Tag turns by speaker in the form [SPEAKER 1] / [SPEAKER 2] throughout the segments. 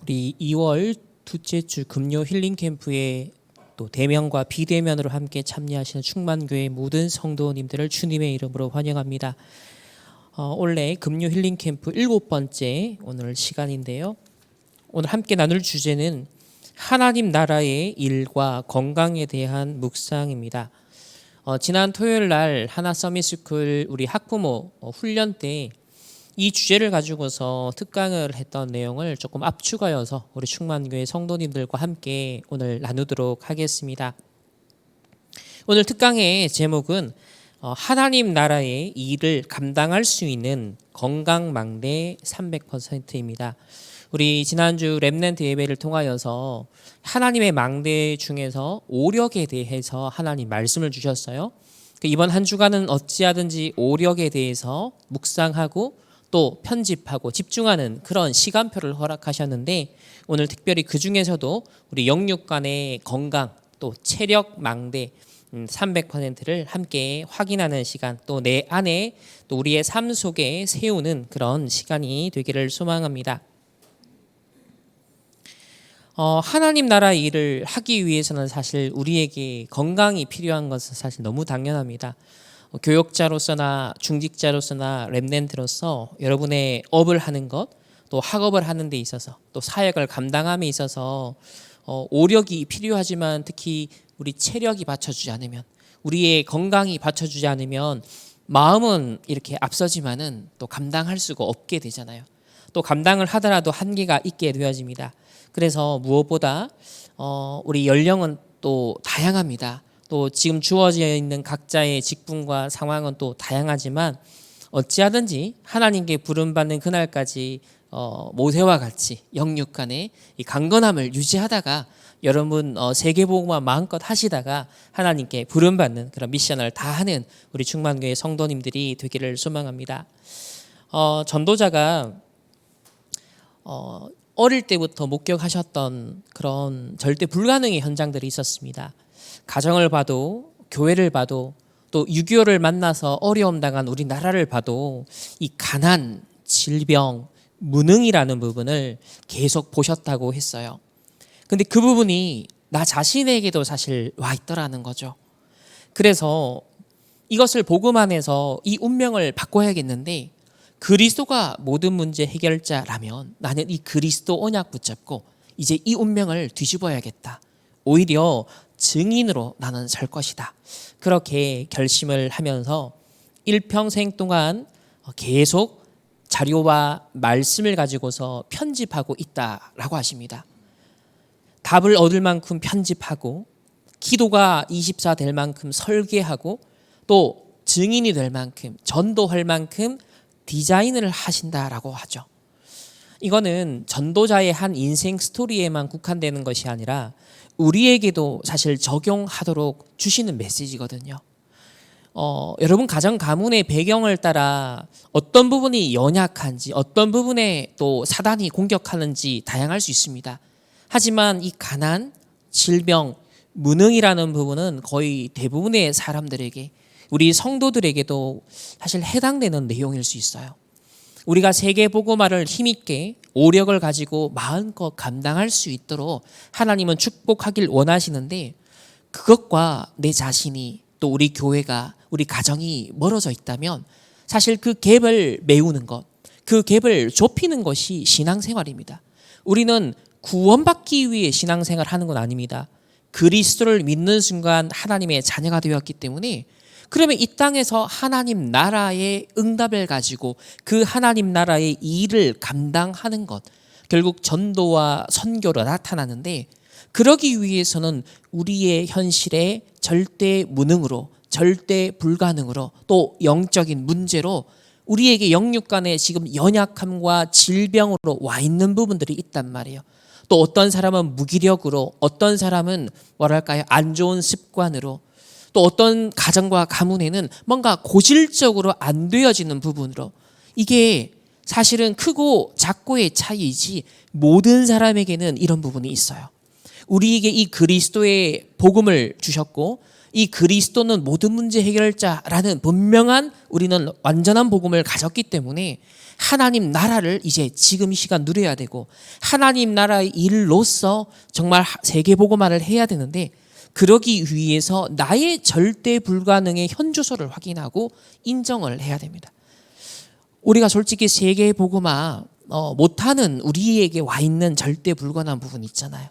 [SPEAKER 1] 우리 2월 둘째 주 금요 힐링 캠프에 또 대면과 비대면으로 함께 참여하시는 충만교회 모든 성도님들을 주님의 이름으로 환영합니다. 올해 금요 힐링 캠프 7번째 오늘 시간인데요. 오늘 함께 나눌 주제는 하나님 나라의 일과 건강에 대한 묵상입니다. 지난 토요일 날 하나 서밋스쿨 우리 학부모 훈련 때 이 주제를 가지고서 특강을 했던 내용을 조금 압축하여서 우리 충만교회 성도님들과 함께 오늘 나누도록 하겠습니다. 오늘 특강의 제목은 하나님 나라의 일을 감당할 수 있는 건강망대 300%입니다. 우리 지난주 렘넌트 예배를 통하여서 하나님의 망대 중에서 오력에 대해서 하나님 말씀을 주셨어요. 이번 한 주간은 어찌하든지 오력에 대해서 묵상하고 또 편집하고 집중하는 그런 시간표를 허락하셨는데, 오늘 특별히 그 중에서도 우리 영육간의 건강 또 체력 망대 300%를 함께 확인하는 시간, 또 내 안에 또 우리의 삶 속에 세우는 그런 시간이 되기를 소망합니다. 하나님 나라 일을 하기 위해서는 사실 우리에게 건강이 필요한 것은 사실 너무 당연합니다. 교역자로서나 중직자로서나 렘넌트로서 여러분의 업을 하는 것, 또 학업을 하는 데 있어서, 또 사역을 감당함에 있어서 오력이 필요하지만 특히 우리 체력이 받쳐주지 않으면, 우리의 건강이 받쳐주지 않으면 마음은 이렇게 앞서지만은 또 감당할 수가 없게 되잖아요. 또 감당을 하더라도 한계가 있게 되어집니다. 그래서 무엇보다 우리 연령은 또 다양합니다. 또 지금 주어져 있는 각자의 직분과 상황은 또 다양하지만 어찌하든지 하나님께 부름받는 그날까지 모세와 같이 영육간의 이 강건함을 유지하다가 여러분 세계복음화 마음껏 하시다가 하나님께 부름받는 그런 미션을 다하는 우리 충만교회 성도님들이 되기를 소망합니다. 전도자가 어릴 때부터 목격하셨던 그런 절대 불가능의 현장들이 있었습니다. 가정을 봐도, 교회를 봐도, 또 6.25를 만나서 어려움 당한 우리나라를 봐도 이 가난, 질병, 무능이라는 부분을 계속 보셨다고 했어요. 근데 그 부분이 나 자신에게도 사실 와 있더라는 거죠. 그래서 이것을 복음 안에서 이 운명을 바꿔야겠는데, 그리스도가 모든 문제 해결자라면 나는 이 그리스도 언약 붙잡고 이제 이 운명을 뒤집어야겠다. 오히려 증인으로 나는 설 것이다. 그렇게 결심을 하면서 일평생 동안 계속 자료와 말씀을 가지고서 편집하고 있다라고 하십니다. 답을 얻을 만큼 편집하고, 기도가 24 될 만큼 설계하고, 또 증인이 될 만큼, 전도할 만큼 디자인을 하신다라고 하죠. 이거는 전도자의 한 인생 스토리에만 국한되는 것이 아니라 우리에게도 사실 적용하도록 주시는 메시지거든요. 여러분 가정 가문의 배경을 따라 어떤 부분이 연약한지, 어떤 부분에 또 사단이 공격하는지 다양할 수 있습니다. 하지만 이 가난, 질병, 무능이라는 부분은 거의 대부분의 사람들에게, 우리 성도들에게도 사실 해당되는 내용일 수 있어요. 우리가 세계복음화를 힘있게 오력을 가지고 마음껏 감당할 수 있도록 하나님은 축복하길 원하시는데, 그것과 내 자신이, 또 우리 교회가, 우리 가정이 멀어져 있다면 사실 그 갭을 메우는 것, 그 갭을 좁히는 것이 신앙생활입니다. 우리는 구원받기 위해 신앙생활을 하는 건 아닙니다. 그리스도를 믿는 순간 하나님의 자녀가 되었기 때문에, 그러면 이 땅에서 하나님 나라의 응답을 가지고 그 하나님 나라의 일을 감당하는 것, 결국 전도와 선교로 나타나는데, 그러기 위해서는 우리의 현실에 절대 무능으로, 절대 불가능으로, 또 영적인 문제로 우리에게 영육간에 지금 연약함과 질병으로 와 있는 부분들이 있단 말이에요. 또 어떤 사람은 무기력으로, 어떤 사람은 뭐랄까요, 안 좋은 습관으로, 또 어떤 가정과 가문에는 뭔가 고질적으로 안 되어지는 부분으로, 이게 사실은 크고 작고의 차이이지 모든 사람에게는 이런 부분이 있어요. 우리에게 이 그리스도의 복음을 주셨고 이 그리스도는 모든 문제 해결자라는 분명한 우리는 완전한 복음을 가졌기 때문에 하나님 나라를 이제 지금 이 시간 누려야 되고 하나님 나라의 일로서 정말 세계 복음화를 해야 되는데 그러기 위해서 나의 절대 불가능의 현주소를 확인하고 인정을 해야 됩니다. 우리가 솔직히 세계 복음화 못하는 우리에게 와 있는 절대 불가능한 부분이 있잖아요.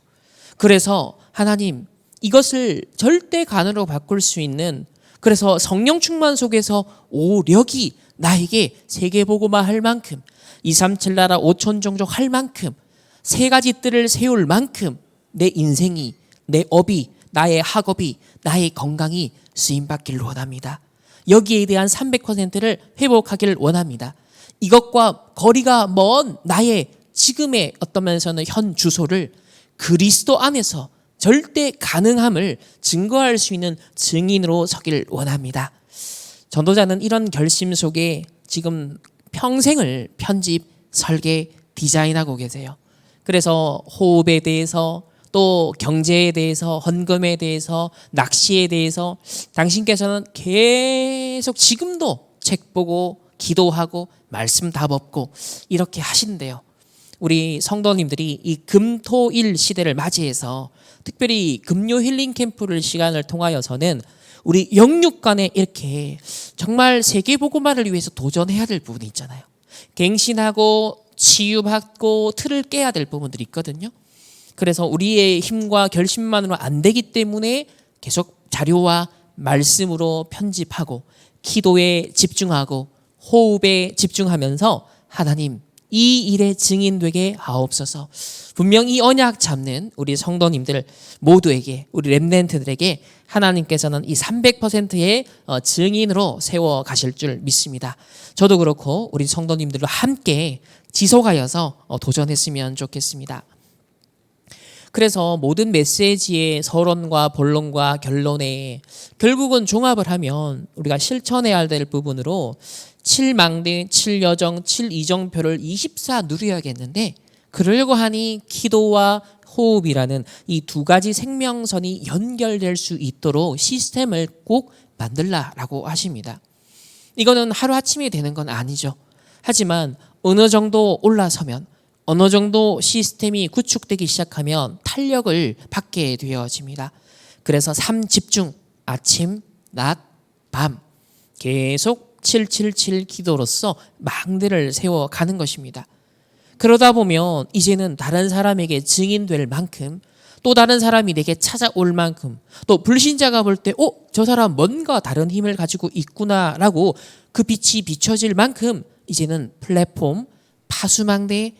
[SPEAKER 1] 그래서 하나님 이것을 절대 가능으로 바꿀 수 있는 그래서 성령 충만 속에서 오력이 나에게 세계 복음화 할 만큼 237 나라 5천 종족 할 만큼 세 가지 뜰을 세울 만큼 내 인생이 내 업이 나의 학업이 나의 건강이 쓰임받기를 원합니다. 여기에 대한 300%를 회복하기를 원합니다. 이것과 거리가 먼 나의 지금의 어떤 면에서는 현 주소를 그리스도 안에서 절대 가능함을 증거할 수 있는 증인으로 서길 원합니다. 전도자는 이런 결심 속에 지금 평생을 편집, 설계, 디자인하고 계세요. 그래서 호흡에 대해서 또 경제에 대해서 헌금에 대해서 낚시에 대해서 당신께서는 계속 지금도 책 보고 기도하고 말씀 답 얻고 이렇게 하신대요. 우리 성도님들이 이 금토일 시대를 맞이해서 특별히 금요 힐링 캠프를 시간을 통하여서는 우리 영육 간에 이렇게 정말 세계 복음화를 위해서 도전해야 될 부분이 있잖아요. 갱신하고 치유받고 틀을 깨야 될 부분들이 있거든요. 그래서 우리의 힘과 결심만으로 안 되기 때문에 계속 자료와 말씀으로 편집하고 기도에 집중하고 호흡에 집중하면서 하나님 이 일에 증인되게 하옵소서. 분명히 이 언약 잡는 우리 성도님들 모두에게 우리 렘넌트들에게 하나님께서는 이 300%의 증인으로 세워 가실 줄 믿습니다. 저도 그렇고 우리 성도님들과 함께 지속하여서 도전했으면 좋겠습니다. 그래서 모든 메시지의 서론과 본론과 결론에 결국은 종합을 하면 우리가 실천해야 될 부분으로 7망대, 7여정, 7이정표를 24 누려야겠는데 그러려고 하니 기도와 호흡이라는 이 두 가지 생명선이 연결될 수 있도록 시스템을 꼭 만들라라고 하십니다. 이거는 하루아침에 되는 건 아니죠. 하지만 어느 정도 올라서면 어느 정도 시스템이 구축되기 시작하면 탄력을 받게 되어집니다. 그래서 3집중, 아침, 낮, 밤 계속 777 기도로서 망대를 세워가는 것입니다. 그러다 보면 이제는 다른 사람에게 증인될 만큼 또 다른 사람이 내게 찾아올 만큼 또 불신자가 볼 때 저 사람 뭔가 다른 힘을 가지고 있구나라고 그 빛이 비춰질 만큼 이제는 플랫폼, 파수망대,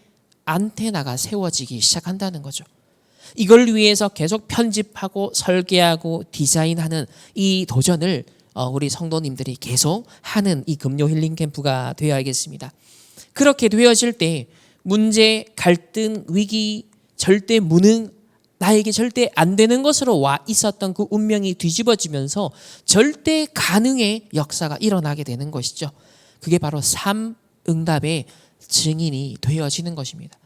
[SPEAKER 1] 안테나가 세워지기 시작한다는 거죠. 이걸 위해서 계속 편집하고 설계하고 디자인하는 이 도전을 우리 성도님들이 계속 하는 이 금요 힐링 캠프가 되어야겠습니다. 그렇게 되어질 때 문제, 갈등, 위기, 절대 무능, 나에게 절대 안 되는 것으로 와 있었던 그 운명이 뒤집어지면서 절대 가능의 역사가 일어나게 되는 것이죠. 그게 바로 3응답의 증인이 되어지는 것입니다.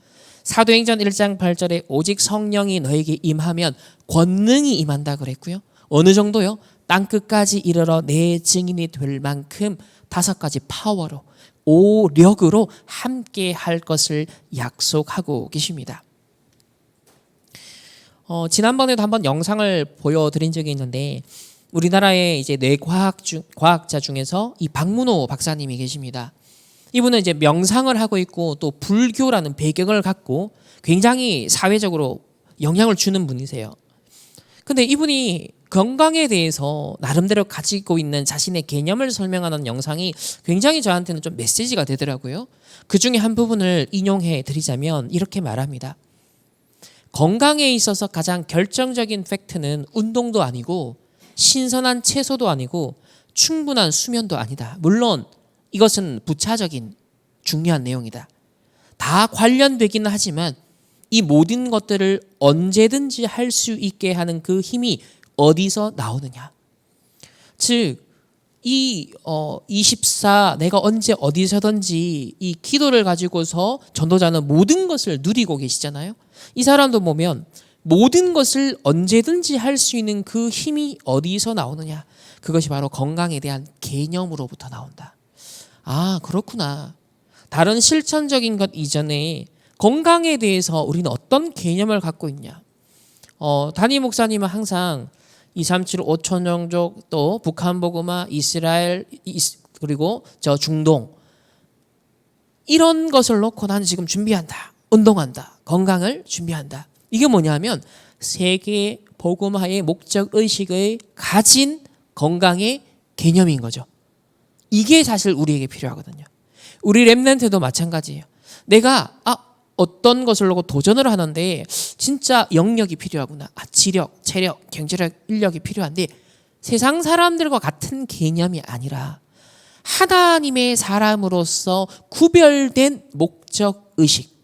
[SPEAKER 1] 사도행전 1장 8절에 오직 성령이 너에게 임하면 권능이 임한다 그랬고요. 어느 정도요? 땅끝까지 이르러 내 증인이 될 만큼 5가지 파워로 오력으로 함께 할 것을 약속하고 계십니다. 지난번에도 한번 영상을 보여드린 적이 있는데 우리나라의 이제 뇌과학자 중에서 이 박문호 박사님이 계십니다. 이분은 이제 명상을 하고 있고 또 불교라는 배경을 갖고 굉장히 사회적으로 영향을 주는 분이세요. 근데 이분이 건강에 대해서 나름대로 가지고 있는 자신의 개념을 설명하는 영상이 굉장히 저한테는 좀 메시지가 되더라고요. 그 중에 한 부분을 인용해 드리자면 이렇게 말합니다. 건강에 있어서 가장 결정적인 팩트는 운동도 아니고 신선한 채소도 아니고 충분한 수면도 아니다. 물론 이것은 부차적인 중요한 내용이다. 다 관련되기는 하지만 이 모든 것들을 언제든지 할 수 있게 하는 그 힘이 어디서 나오느냐. 즉, 이 24 내가 언제 어디서든지 이 기도를 가지고서 전도자는 모든 것을 누리고 계시잖아요. 이 사람도 보면 모든 것을 언제든지 할 수 있는 그 힘이 어디서 나오느냐? 그것이 바로 건강에 대한 개념으로부터 나온다. 아, 그렇구나. 다른 실천적인 것 이전에 건강에 대해서 우리는 어떤 개념을 갖고 있냐? 담임 목사님은 항상 237 5천정족 또 북한 복음화 이스라엘 그리고 저 중동 이런 것을 놓고 나는 지금 준비한다. 운동한다. 건강을 준비한다. 이게 뭐냐면 세계 복음화의 목적 의식을 가진 건강의 개념인 거죠. 이게 사실 우리에게 필요하거든요. 우리 렘넌트도 마찬가지예요. 내가 어떤 것을 놓고 도전을 하는데 진짜 영역이 필요하구나. 지력, 체력, 경제력, 인력이 필요한데 세상 사람들과 같은 개념이 아니라 하나님의 사람으로서 구별된 목적 의식,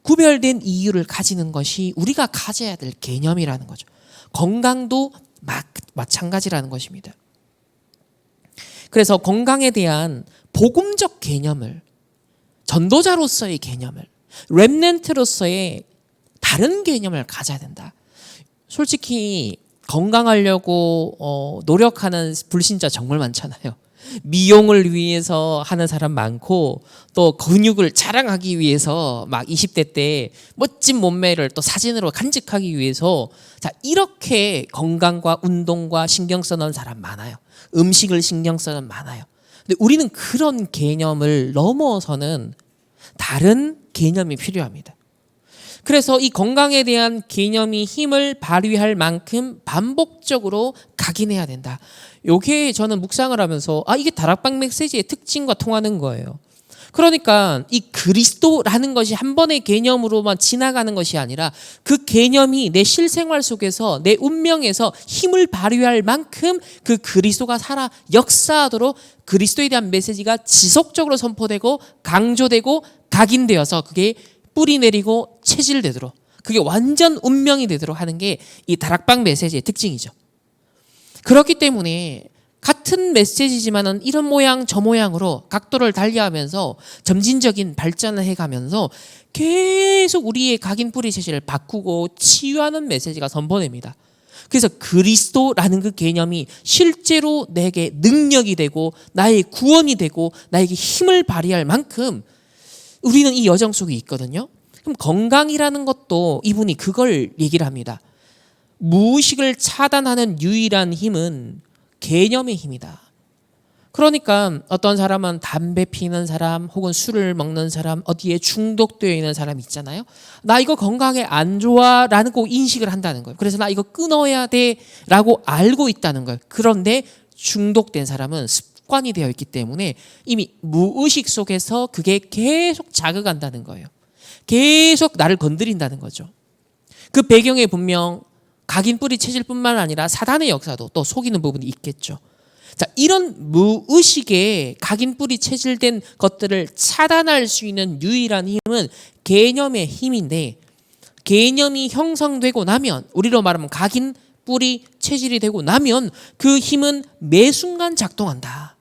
[SPEAKER 1] 구별된 이유를 가지는 것이 우리가 가져야 될 개념이라는 거죠. 건강도 마찬가지라는 것입니다. 그래서 건강에 대한 복음적 개념을, 전도자로서의 개념을, 렘넌트로서의 다른 개념을 가져야 된다. 솔직히 건강하려고 노력하는 불신자 정말 많잖아요. 미용을 위해서 하는 사람 많고 또 근육을 자랑하기 위해서 막 20대 때 멋진 몸매를 또 사진으로 간직하기 위해서 자 이렇게 건강과 운동과 신경 쓰는 사람 많아요. 음식을 신경 쓰는 많아요. 근데 우리는 그런 개념을 넘어서는 다른 개념이 필요합니다. 그래서 이 건강에 대한 개념이 힘을 발휘할 만큼 반복적으로 각인해야 된다. 요게 저는 묵상을 하면서 이게 다락방 메시지의 특징과 통하는 거예요. 그러니까 이 그리스도라는 것이 한 번의 개념으로만 지나가는 것이 아니라 그 개념이 내 실생활 속에서 내 운명에서 힘을 발휘할 만큼 그 그리스도가 살아 역사하도록 그리스도에 대한 메시지가 지속적으로 선포되고 강조되고 각인되어서 그게 뿌리 내리고 체질되도록 그게 완전 운명이 되도록 하는 게 이 다락방 메시지의 특징이죠. 그렇기 때문에 같은 메시지지만은 이런 모양 저 모양으로 각도를 달리하면서 점진적인 발전을 해가면서 계속 우리의 각인 뿌리 체질을 바꾸고 치유하는 메시지가 선포됩니다. 그래서 그리스도라는 그 개념이 실제로 내게 능력이 되고 나의 구원이 되고 나에게 힘을 발휘할 만큼 우리는 이 여정 속에 있거든요. 그럼 건강이라는 것도 이분이 그걸 얘기를 합니다. 무의식을 차단하는 유일한 힘은 개념의 힘이다. 그러니까 어떤 사람은 담배 피는 사람 혹은 술을 먹는 사람 어디에 중독되어 있는 사람 있잖아요. 나 이거 건강에 안 좋아 라는 거 인식을 한다는 거예요. 그래서 나 이거 끊어야 돼 라고 알고 있다는 거예요. 그런데 중독된 사람은 습관이 되어 있기 때문에 이미 무의식 속에서 그게 계속 자극한다는 거예요. 계속 나를 건드린다는 거죠. 그 배경에 분명 각인 뿌리 체질뿐만 아니라 사단의 역사도 또 속이는 부분이 있겠죠. 자, 이런 무의식에 각인 뿌리 체질된 것들을 차단할 수 있는 유일한 힘은 개념의 힘인데 개념이 형성되고 나면 우리로 말하면 각인 뿌리 체질이 되고 나면 그 힘은 매 순간 작동한다.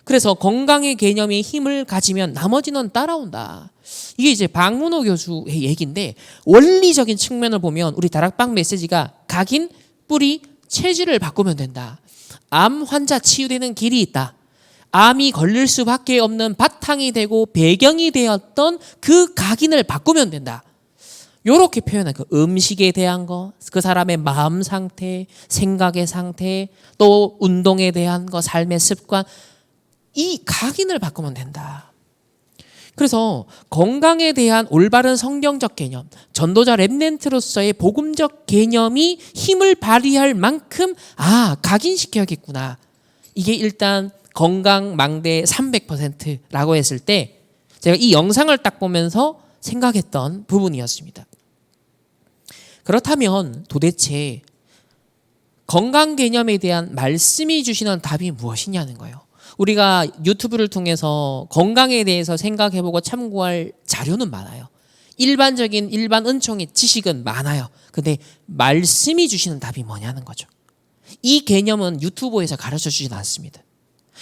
[SPEAKER 1] 그래서 건강의 개념이 힘을 가지면 나머지는 따라온다. 이게 이제 박문호 교수의 얘기인데 원리적인 측면을 보면 우리 다락방 메시지가 각인 뿌리 체질을 바꾸면 된다. 암 환자 치유되는 길이 있다. 암이 걸릴 수밖에 없는 바탕이 되고 배경이 되었던 그 각인을 바꾸면 된다. 이렇게 표현한 그 음식에 대한 거, 그 사람의 마음 상태, 생각의 상태, 또 운동에 대한 거, 삶의 습관 이 각인을 바꾸면 된다. 그래서 건강에 대한 올바른 성경적 개념, 전도자 렘넌트로서의 복음적 개념이 힘을 발휘할 만큼 각인시켜야겠구나. 이게 일단 건강 망대 300%라고 했을 때 제가 이 영상을 딱 보면서 생각했던 부분이었습니다. 그렇다면 도대체 건강 개념에 대한 말씀이 주시는 답이 무엇이냐는 거예요. 우리가 유튜브를 통해서 건강에 대해서 생각해보고 참고할 자료는 많아요. 일반 은총의 지식은 많아요. 근데 말씀이 주시는 답이 뭐냐는 거죠. 이 개념은 유튜브에서 가르쳐 주진 않습니다.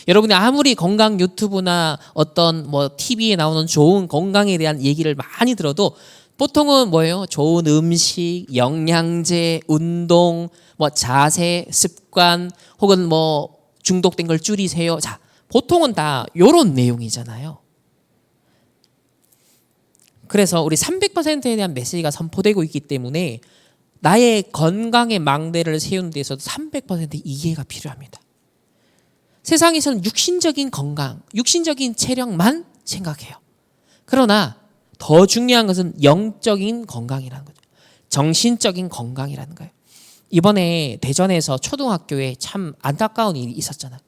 [SPEAKER 1] 여러분이 아무리 건강 유튜브나 어떤 TV에 나오는 좋은 건강에 대한 얘기를 많이 들어도 보통은 뭐예요? 좋은 음식, 영양제, 운동, 뭐 자세, 습관, 혹은 뭐 중독된 걸 줄이세요. 자, 보통은 다 요런 내용이잖아요. 그래서 우리 300%에 대한 메시지가 선포되고 있기 때문에 나의 건강의 망대를 세우는 데 있어서 300% 이해가 필요합니다. 세상에서는 육신적인 건강, 육신적인 체력만 생각해요. 그러나 더 중요한 것은 영적인 건강이라는 거죠. 정신적인 건강이라는 거예요. 이번에 대전에서 초등학교에 참 안타까운 일이 있었잖아요.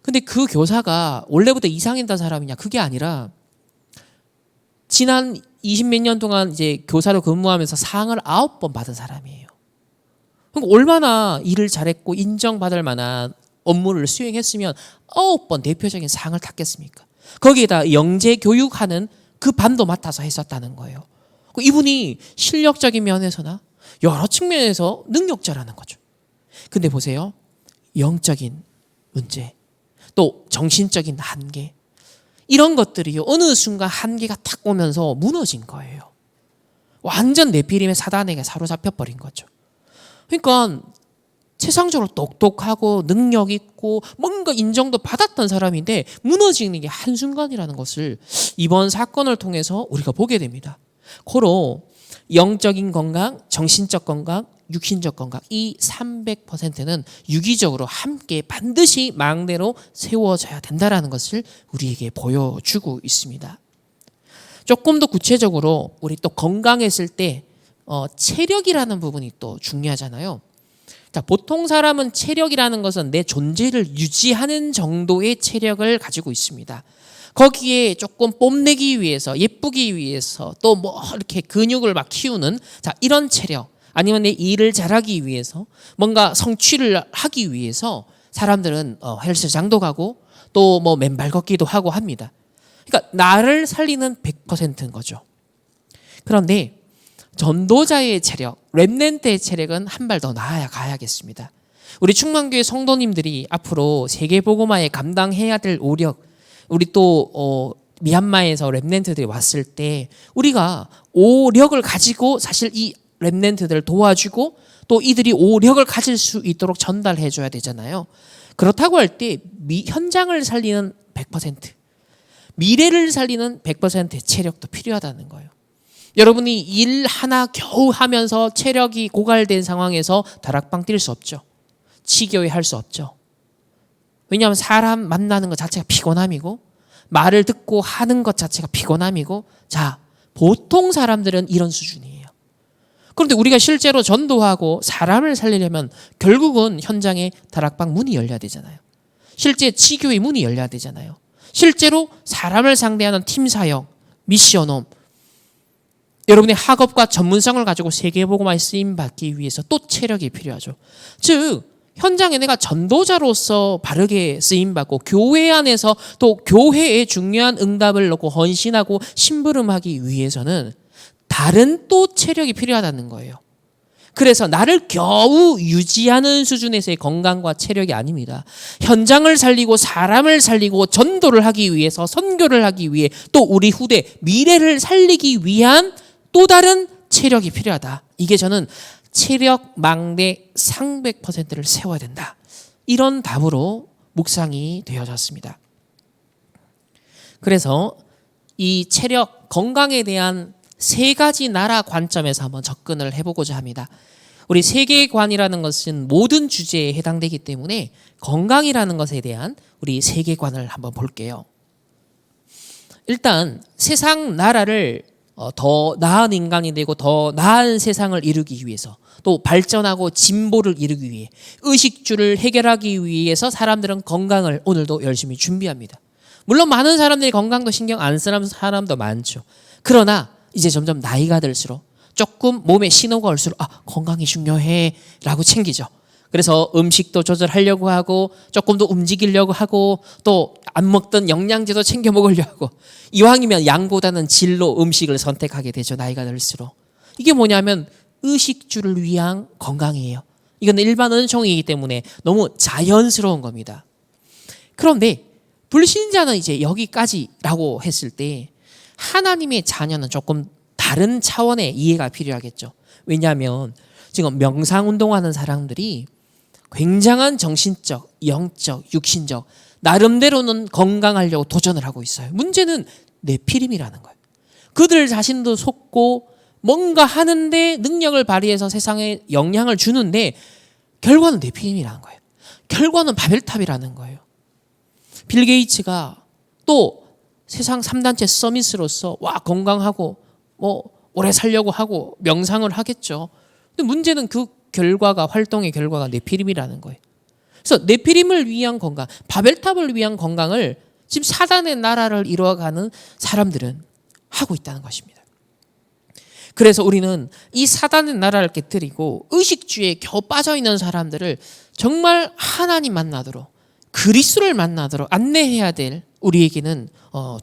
[SPEAKER 1] 근데 그 교사가 원래부터 이상했던 사람이냐? 그게 아니라 지난 20몇 년 동안 이제 교사로 근무하면서 상을 9번 받은 사람이에요. 그러니까 얼마나 일을 잘했고 인정받을 만한 업무를 수행했으면 9번 대표적인 상을 탔겠습니까? 거기에다 영재 교육하는 그 반도 맡아서 했었다는 거예요. 이분이 실력적인 면에서나 여러 측면에서 능력자라는 거죠. 근데 보세요. 영적인 문제, 또 정신적인 한계, 이런 것들이 어느 순간 한계가 탁 오면서 무너진 거예요. 완전 네피림의 사단에게 사로잡혀 버린 거죠. 그러니까 세상적으로 똑똑하고 능력 있고 뭔가 인정도 받았던 사람인데 무너지는 게 한순간이라는 것을 이번 사건을 통해서 우리가 보게 됩니다. 고로 영적인 건강, 정신적 건강, 육신적 건강, 이 300%는 유기적으로 함께 반드시 망대로 세워져야 된다는 것을 우리에게 보여주고 있습니다. 조금 더 구체적으로 우리 또 건강했을 때 체력이라는 부분이 또 중요하잖아요. 자, 보통 사람은 체력이라는 것은 내 존재를 유지하는 정도의 체력을 가지고 있습니다. 거기에 조금 뽐내기 위해서, 예쁘기 위해서, 또 뭐 이렇게 근육을 막 키우는, 자, 이런 체력, 아니면 내 일을 잘하기 위해서, 뭔가 성취를 하기 위해서 사람들은 헬스장도 가고 또 뭐 맨발 걷기도 하고 합니다. 그러니까 나를 살리는 100%인 거죠. 그런데 전도자의 체력, 렘넌트의 체력은 한 발 더 나아야 가야겠습니다. 우리 충만교회 성도님들이 앞으로 세계복음화에 감당해야 될 오력, 우리 또 미얀마에서 렘넌트들이 왔을 때 우리가 오력을 가지고 사실 이 렘넌트들을 도와주고 또 이들이 오력을 가질 수 있도록 전달해 줘야 되잖아요. 그렇다고 할 때 현장을 살리는 100%, 미래를 살리는 100%의 체력도 필요하다는 거예요. 여러분이 일 하나 겨우 하면서 체력이 고갈된 상황에서 다락방 뛸 수 없죠. 치교회 할 수 없죠. 왜냐하면 사람 만나는 것 자체가 피곤함이고 말을 듣고 하는 것 자체가 피곤함이고, 자, 보통 사람들은 이런 수준이에요. 그런데 우리가 실제로 전도하고 사람을 살리려면 결국은 현장에 다락방 문이 열려야 되잖아요. 실제 치교회 문이 열려야 되잖아요. 실제로 사람을 상대하는 팀 사역, 미션홈, 여러분의 학업과 전문성을 가지고 세계복음화에 쓰임받기 위해서 또 체력이 필요하죠. 즉 현장에 내가 전도자로서 바르게 쓰임받고 교회 안에서 또 교회의 중요한 응답을 놓고 헌신하고 심부름하기 위해서는 다른 또 체력이 필요하다는 거예요. 그래서 나를 겨우 유지하는 수준에서의 건강과 체력이 아닙니다. 현장을 살리고 사람을 살리고 전도를 하기 위해서, 선교를 하기 위해, 또 우리 후대 미래를 살리기 위한 또 다른 체력이 필요하다. 이게 저는 체력 망대 300%를 세워야 된다, 이런 답으로 묵상이 되어졌습니다. 그래서 이 체력, 건강에 대한 세 가지 나라 관점에서 한번 접근을 해보고자 합니다. 우리 세계관이라는 것은 모든 주제에 해당되기 때문에 건강이라는 것에 대한 우리 세계관을 한번 볼게요. 일단 세상 나라를 더 나은 인간이 되고 더 나은 세상을 이루기 위해서, 또 발전하고 진보를 이루기 위해, 의식주를 해결하기 위해서 사람들은 건강을 오늘도 열심히 준비합니다. 물론 많은 사람들이 건강도 신경 안 쓰는 사람도 많죠. 그러나 이제 점점 나이가 들수록 조금 몸에 신호가 올수록 건강이 중요해 라고 챙기죠. 그래서 음식도 조절하려고 하고 조금 더 움직이려고 하고 또 안 먹던 영양제도 챙겨 먹으려고 하고, 이왕이면 양보다는 질로 음식을 선택하게 되죠. 나이가 들수록. 이게 뭐냐면 의식주를 위한 건강이에요. 이건 일반 은총이기 때문에 너무 자연스러운 겁니다. 그런데 불신자는 이제 여기까지라고 했을 때 하나님의 자녀는 조금 다른 차원의 이해가 필요하겠죠. 왜냐하면 지금 명상운동하는 사람들이 굉장한 정신적, 영적, 육신적 나름대로는 건강하려고 도전을 하고 있어요. 문제는 뇌피림이라는 거예요. 그들 자신도 속고 뭔가 하는데 능력을 발휘해서 세상에 영향을 주는데 결과는 뇌피림이라는 거예요. 결과는 바벨탑이라는 거예요. 빌 게이츠가 또 세상 3단체 서밋으로서 건강하고 오래 살려고 하고 명상을 하겠죠. 근데 문제는 그 활동의 결과가 뇌피림이라는 거예요. 그래서 뇌피림을 위한 건강, 바벨탑을 위한 건강을 지금 사단의 나라를 이루어가는 사람들은 하고 있다는 것입니다. 그래서 우리는 이 사단의 나라를 깨뜨리고 의식주의에 겨우 빠져있는 사람들을 정말 하나님 만나도록, 그리스도를 만나도록 안내해야 될 우리에게는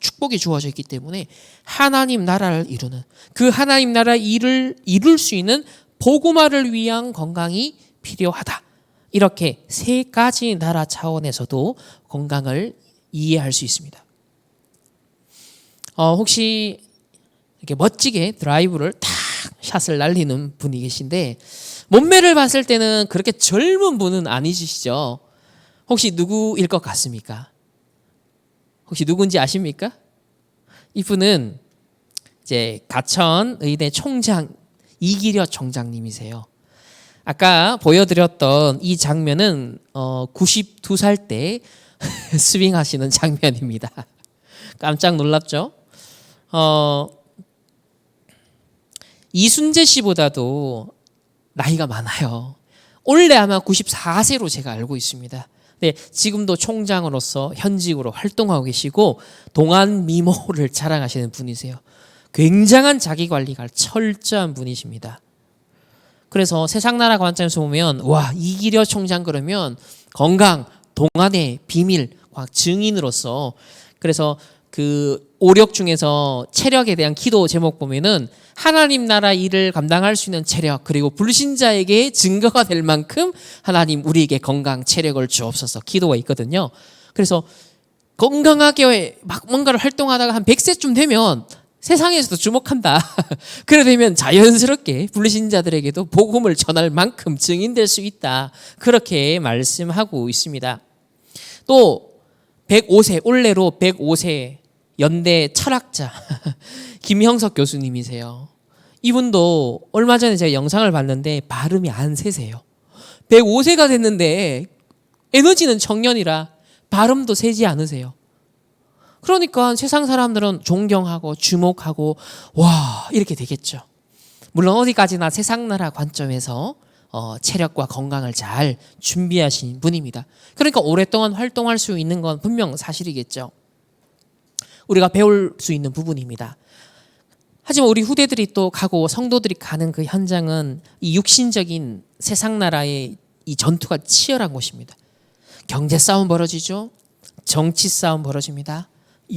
[SPEAKER 1] 축복이 주어져 있기 때문에 하나님 나라를 이루는, 그 하나님 나라 일을 이룰 수 있는 복음화를 위한 건강이 필요하다. 이렇게 세 가지 나라 차원에서도 건강을 이해할 수 있습니다. 혹시 이렇게 멋지게 드라이브를 탁 샷을 날리는 분이 계신데 몸매를 봤을 때는 그렇게 젊은 분은 아니시죠? 혹시 누구일 것 같습니까? 혹시 누군지 아십니까? 이분은 이제 가천 의대 총장 이기려 총장님이세요. 아까 보여드렸던 이 장면은 92살 때 스윙하시는 장면입니다. 깜짝 놀랍죠? 이순재 씨보다도 나이가 많아요. 원래 아마 94세로 제가 알고 있습니다. 네, 지금도 총장으로서 현직으로 활동하고 계시고 동안 미모를 자랑하시는 분이세요. 굉장한 자기관리가 철저한 분이십니다. 그래서 세상 나라 관점에서 보면 이기려 총장 그러면 건강, 동안의 비밀, 증인으로서, 그래서 그 오력 중에서 체력에 대한 기도 제목 보면은 하나님 나라 일을 감당할 수 있는 체력, 그리고 불신자에게 증거가 될 만큼 하나님 우리에게 건강, 체력을 주옵소서 기도가 있거든요. 그래서 건강하게 막 뭔가를 활동하다가 한 100세쯤 되면 세상에서도 주목한다. 그래 되면 자연스럽게 불신자들에게도 복음을 전할 만큼 증인될 수 있다. 그렇게 말씀하고 있습니다. 또 105세, 올해로 105세 연대 철학자 김형석 교수님이세요. 이분도 얼마 전에 제가 영상을 봤는데 발음이 안 세세요. 105세가 됐는데 에너지는 청년이라 발음도 세지 않으세요. 그러니까 세상 사람들은 존경하고 주목하고 이렇게 되겠죠. 물론 어디까지나 세상 나라 관점에서 체력과 건강을 잘 준비하신 분입니다. 그러니까 오랫동안 활동할 수 있는 건 분명 사실이겠죠. 우리가 배울 수 있는 부분입니다. 하지만 우리 후대들이 또 가고 성도들이 가는 그 현장은 이 육신적인 세상 나라의 이 전투가 치열한 곳입니다. 경제 싸움 벌어지죠. 정치 싸움 벌어집니다.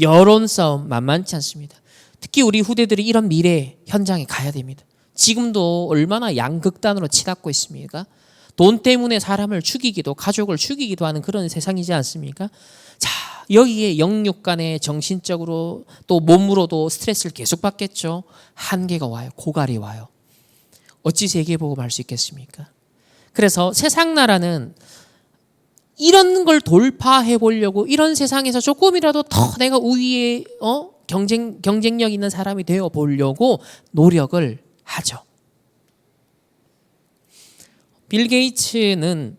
[SPEAKER 1] 여론 싸움 만만치 않습니다. 특히 우리 후대들이 이런 미래 현장에 가야 됩니다. 지금도 얼마나 양극단으로 치닫고 있습니까? 돈 때문에 사람을 죽이기도, 가족을 죽이기도 하는 그런 세상이지 않습니까? 자, 여기에 영육 간에 정신적으로 또 몸으로도 스트레스를 계속 받겠죠. 한계가 와요. 고갈이 와요. 어찌 세계복음 할 수 있겠습니까? 그래서 세상 나라는 이런 걸 돌파해 보려고, 이런 세상에서 조금이라도 더 내가 우위에 경쟁력 있는 사람이 되어 보려고 노력을 하죠. 빌 게이츠는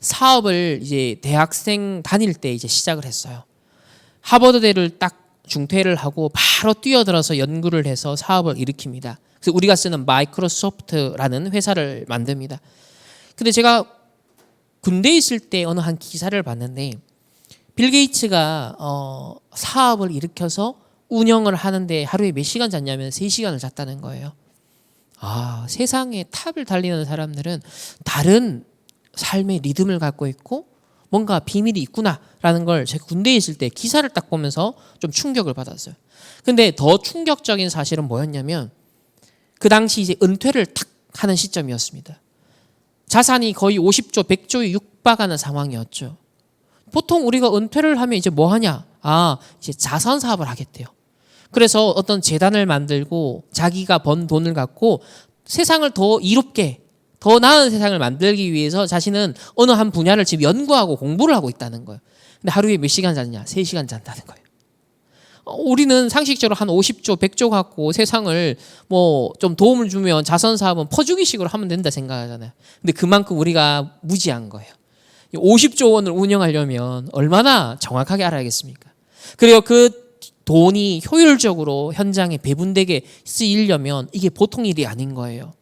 [SPEAKER 1] 사업을 이제 대학생 다닐 때 이제 시작을 했어요. 하버드대를 딱 중퇴를 하고 바로 뛰어들어서 연구를 해서 사업을 일으킵니다. 그래서 우리가 쓰는 마이크로소프트라는 회사를 만듭니다. 근데 제가 군대에 있을 때 어느 한 기사를 봤는데 빌 게이츠가 사업을 일으켜서 운영을 하는데 하루에 몇 시간 잤냐면 3시간을 잤다는 거예요. 세상에 탑을 달리는 사람들은 다른 삶의 리듬을 갖고 있고 뭔가 비밀이 있구나라는 걸 제가 군대에 있을 때 기사를 딱 보면서 좀 충격을 받았어요. 근데 더 충격적인 사실은 뭐였냐면 그 당시 이제 은퇴를 탁 하는 시점이었습니다. 자산이 거의 50조, 100조에 육박하는 상황이었죠. 보통 우리가 은퇴를 하면 이제 뭐 하냐? 이제 자선 사업을 하겠대요. 그래서 어떤 재단을 만들고 자기가 번 돈을 갖고 세상을 더 이롭게 더 나은 세상을 만들기 위해서 자신은 어느 한 분야를 지금 연구하고 공부를 하고 있다는 거예요. 근데 하루에 몇 시간 자느냐? 3시간 잔다는 거예요. 우리는 상식적으로 한 50조, 100조 갖고 세상을 뭐 좀 도움을 주면 자선 사업은 퍼주기식으로 하면 된다 생각하잖아요. 근데 그만큼 우리가 무지한 거예요. 50조 원을 운영하려면 얼마나 정확하게 알아야겠습니까? 그리고 그 돈이 효율적으로 현장에 배분되게 쓰이려면 이게 보통 일이 아닌 거예요.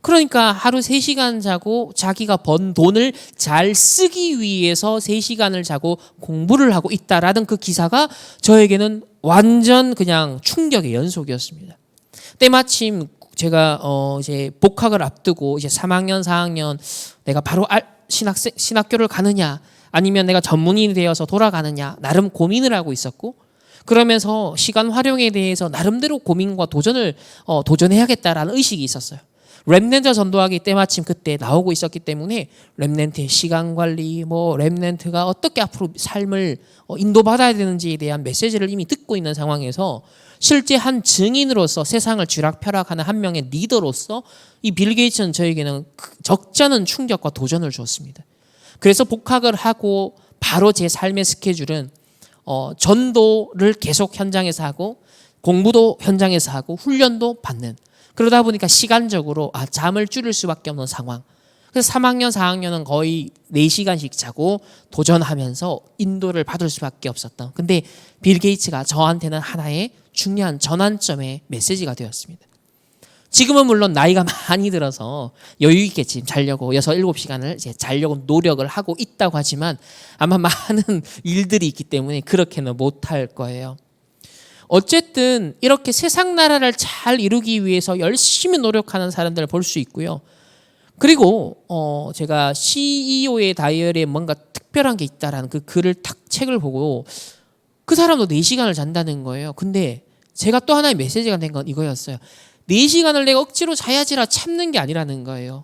[SPEAKER 1] 그러니까 하루 3시간 자고 자기가 번 돈을 잘 쓰기 위해서 3시간을 자고 공부를 하고 있다라는 그 기사가 저에게는 완전 그냥 충격의 연속이었습니다. 때마침 제가 이제 복학을 앞두고 이제 3학년, 4학년 내가 바로 신학교를 가느냐 아니면 내가 전문인이 되어서 돌아가느냐 나름 고민을 하고 있었고 그러면서 시간 활용에 대해서 나름대로 고민과 도전해야겠다라는 의식이 있었어요. 렘넌트 전도하기 때마침 그때 나오고 있었기 때문에 렘넌트의 시간 관리, 렘넌트가 어떻게 앞으로 삶을 인도받아야 되는지에 대한 메시지를 이미 듣고 있는 상황에서 실제 한 증인으로서 세상을 쥐락펴락하는 한 명의 리더로서 이 빌 게이츠는 저에게는 적지 않은 충격과 도전을 주었습니다. 그래서 복학을 하고 바로 제 삶의 스케줄은 전도를 계속 현장에서 하고 공부도 현장에서 하고 훈련도 받는 그러다 보니까 시간적으로 잠을 줄일 수밖에 없는 상황. 그래서 3학년, 4학년은 거의 4시간씩 자고 도전하면서 인도를 받을 수밖에 없었던. 근데 빌 게이츠가 저한테는 하나의 중요한 전환점의 메시지가 되었습니다. 지금은 물론 나이가 많이 들어서 여유 있게 지금 자려고 6, 7시간을 이제 자려고 노력을 하고 있다고 하지만 아마 많은 일들이 있기 때문에 그렇게는 못할 거예요. 어쨌든 이렇게 세상 나라를 잘 이루기 위해서 열심히 노력하는 사람들을 볼 수 있고요. 그리고 제가 CEO의 다이어리에 뭔가 특별한 게 있다라는 그 글을 책을 보고 그 사람도 4시간을 잔다는 거예요. 근데 제가 또 하나의 메시지가 된 건 이거였어요. 4시간을 내가 억지로 자야지라 참는 게 아니라는 거예요.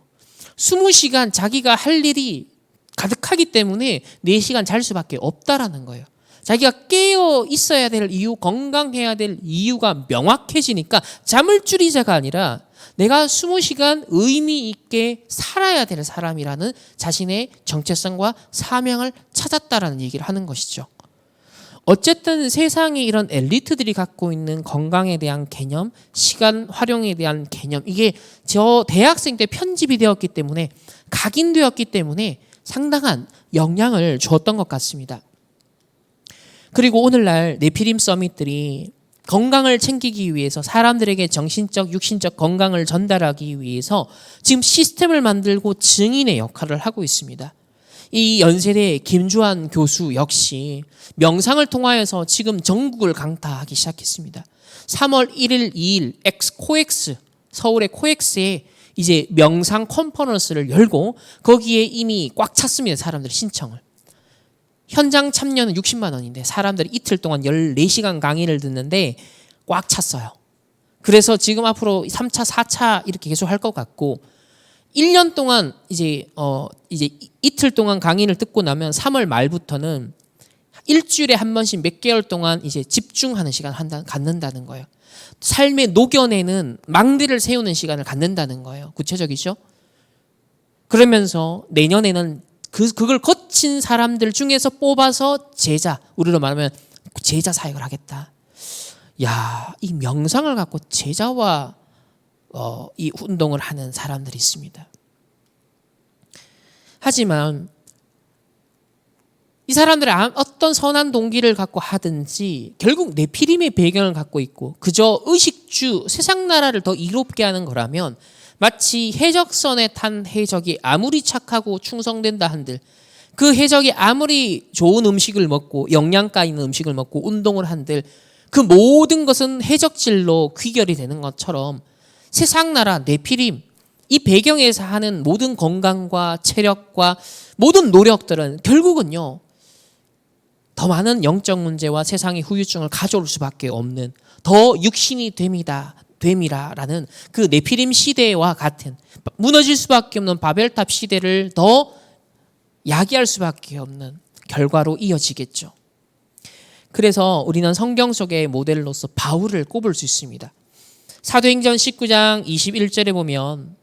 [SPEAKER 1] 20시간 자기가 할 일이 가득하기 때문에 4시간 잘 수밖에 없다라는 거예요. 자기가 깨어 있어야 될 이유, 건강해야 될 이유가 명확해지니까 잠을 줄이자가 아니라 내가 20시간 의미 있게 살아야 될 사람이라는 자신의 정체성과 사명을 찾았다라는 얘기를 하는 것이죠. 어쨌든 세상에 이런 엘리트들이 갖고 있는 건강에 대한 개념, 시간 활용에 대한 개념 이게 저 대학생 때 편집이 되었기 때문에 각인되었기 때문에 상당한 영향을 주었던 것 같습니다. 그리고 오늘날 네피림 서밋들이 건강을 챙기기 위해서 사람들에게 정신적, 육신적 건강을 전달하기 위해서 지금 시스템을 만들고 증인의 역할을 하고 있습니다. 이 연세대 김주환 교수 역시 명상을 통하여서 지금 전국을 강타하기 시작했습니다. 3월 1일, 2일 코엑스 서울의 코엑스에 이제 명상 컨퍼런스를 열고 거기에 이미 꽉 찼습니다. 사람들의 신청을. 현장 참여는 60만 원인데 사람들이 이틀 동안 14시간 강의를 듣는데 꽉 찼어요. 그래서 지금 앞으로 3차, 4차 이렇게 계속 할 것 같고 1년 동안 이제 이틀 동안 강의를 듣고 나면 3월 말부터는 일주일에 한 번씩 몇 개월 동안 이제 집중하는 시간 갖는다는 거예요. 삶에 녹여내는 망대를 세우는 시간을 갖는다는 거예요. 구체적이죠? 그러면서 내년에는 그걸 거친 사람들 중에서 뽑아서 제자, 우리로 말하면 제자 사역을 하겠다. 야, 이 명상을 갖고 제자와 이 운동을 하는 사람들이 있습니다. 하지만 이 사람들이 어떤 선한 동기를 갖고 하든지 결국 네피림의 배경을 갖고 있고 그저 의식주, 세상 나라를 더 이롭게 하는 거라면 마치 해적선에 탄 해적이 아무리 착하고 충성된다 한들 그 해적이 아무리 좋은 음식을 먹고 영양가 있는 음식을 먹고 운동을 한들 그 모든 것은 해적질로 귀결이 되는 것처럼 세상 나라 네피림 이 배경에서 하는 모든 건강과 체력과 모든 노력들은 결국은요 더 많은 영적 문제와 세상의 후유증을 가져올 수밖에 없는 더 육신이 됨이라라는 그 네피림 시대와 같은 무너질 수밖에 없는 바벨탑 시대를 더 야기할 수밖에 없는 결과로 이어지겠죠. 그래서 우리는 성경 속의 모델로서 바울을 꼽을 수 있습니다. 사도행전 19장 21절에 보면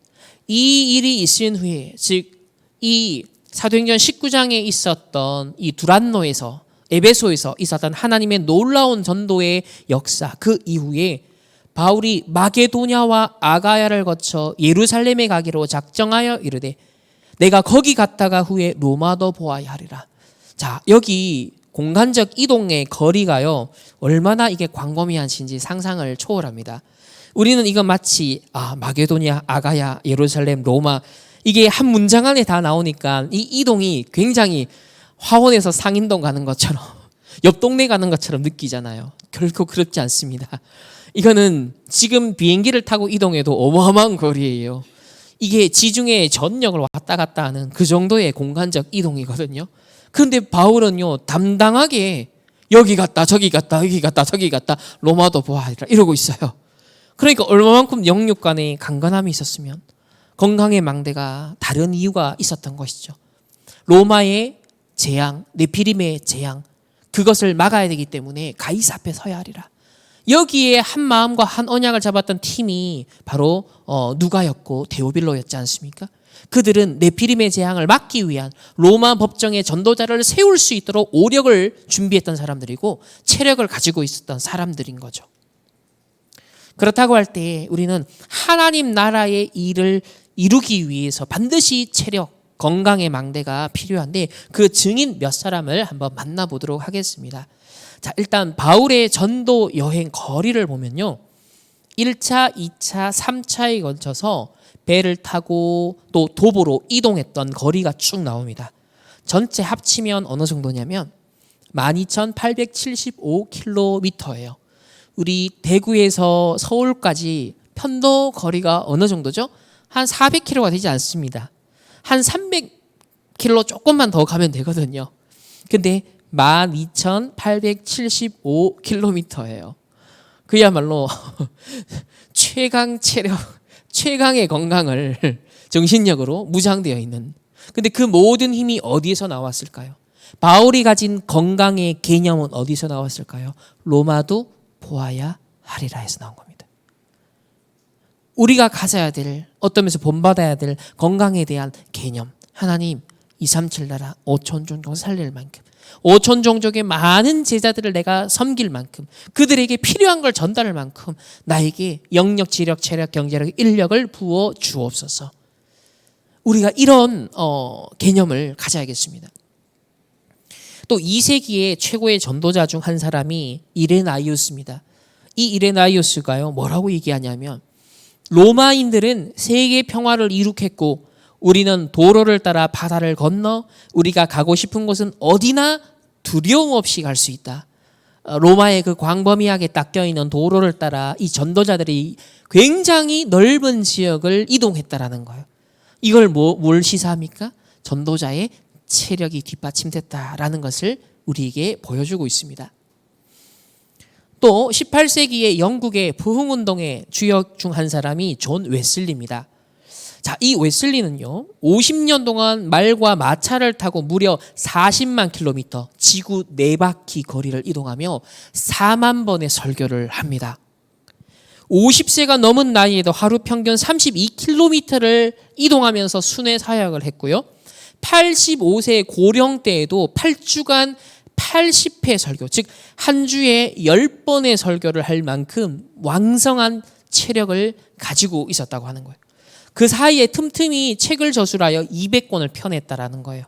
[SPEAKER 1] 이 일이 있은 후에, 즉 이 사도행전 19장에 있었던 이 두란노에서, 에베소에서 있었던 하나님의 놀라운 전도의 역사, 그 이후에 바울이 마게도냐와 아가야를 거쳐 예루살렘에 가기로 작정하여 이르되 내가 거기 갔다가 후에 로마도 보아야 하리라. 자, 여기 공간적 이동의 거리가요, 얼마나 이게 광범위한지 상상을 초월합니다. 우리는 이거 마치 마게도냐, 아가야, 예루살렘, 로마, 이게 한 문장 안에 다 나오니까 이 이동이 굉장히 화원에서 상인동 가는 것처럼, 옆 동네 가는 것처럼 느끼잖아요. 결코 그렇지 않습니다. 이거는 지금 비행기를 타고 이동해도 어마어마한 거리예요. 이게 지중해 전역을 왔다 갔다 하는 그 정도의 공간적 이동이거든요. 그런데 바울은요, 담당하게 여기 갔다 저기 갔다 여기 갔다 저기 갔다 로마도 보아하리라 이러고 있어요. 그러니까 얼마만큼 영육 간에 강건함이 있었으면 건강의 망대가 다른 이유가 있었던 것이죠. 로마의 재앙, 네피림의 재앙, 그것을 막아야 되기 때문에 가이사 앞에 서야 하리라. 여기에 한 마음과 한 언약을 잡았던 팀이 바로 누가였고 데오빌로였지 않습니까? 그들은 네피림의 재앙을 막기 위한 로마 법정의 전도자를 세울 수 있도록 오력을 준비했던 사람들이고 체력을 가지고 있었던 사람들인 거죠. 그렇다고 할 때 우리는 하나님 나라의 일을 이루기 위해서 반드시 체력, 건강의 망대가 필요한데 그 증인 몇 사람을 한번 만나보도록 하겠습니다. 자, 일단 바울의 전도 여행 거리를 보면요, 1차, 2차, 3차에 걸쳐서 배를 타고 또 도보로 이동했던 거리가 쭉 나옵니다. 전체 합치면 어느 정도냐면 12,875km예요. 우리 대구에서 서울까지 편도 거리가 어느 정도죠? 한 400km가 되지 않습니다. 한 300km 조금만 더 가면 되거든요. 근데 12,875km예요. 그야말로 최강 체력, 최강의 건강을 정신력으로 무장되어 있는. 근데 그 모든 힘이 어디에서 나왔을까요? 바울이 가진 건강의 개념은 어디서 나왔을까요? 로마도 보아야 하리라에서 나온 겁니다. 우리가 가져야 될, 어떤 면에서 본받아야 될 건강에 대한 개념. 하나님 237 나라 5천 종족 살릴 만큼, 5천 종족의 많은 제자들을 내가 섬길 만큼, 그들에게 필요한 걸 전달할 만큼 나에게 영력, 지력, 체력, 경제력, 인력을 부어 주옵소서. 우리가 이런 개념을 가져야겠습니다. 또 2세기의 최고의 전도자 중 한 사람이 이레나이우스입니다. 이 이레나이우스가요, 뭐라고 얘기하냐면 로마인들은 세계 평화를 이룩했고 우리는 도로를 따라 바다를 건너 우리가 가고 싶은 곳은 어디나 두려움 없이 갈 수 있다. 로마의 그 광범위하게 닦여 있는 도로를 따라 이 전도자들이 굉장히 넓은 지역을 이동했다라는 거예요. 이걸 뭘 시사합니까? 전도자의 체력이 뒷받침됐다라는 것을 우리에게 보여주고 있습니다. 또 18세기의 영국의 부흥운동의 주역 중 한 사람이 존 웨슬리입니다. 자, 이 웨슬리는요, 50년 동안 말과 마차를 타고 무려 40만 킬로미터, 지구 4바퀴 거리를 이동하며 4만 번의 설교를 합니다. 50세가 넘은 나이에도 하루 평균 32km를 이동하면서 순회 사역을 했고요. 85세 고령 때에도 8주간 80회 설교, 즉 한 주에 10번의 설교를 할 만큼 왕성한 체력을 가지고 있었다고 하는 거예요. 그 사이에 틈틈이 책을 저술하여 200권을 펴냈다라는 거예요.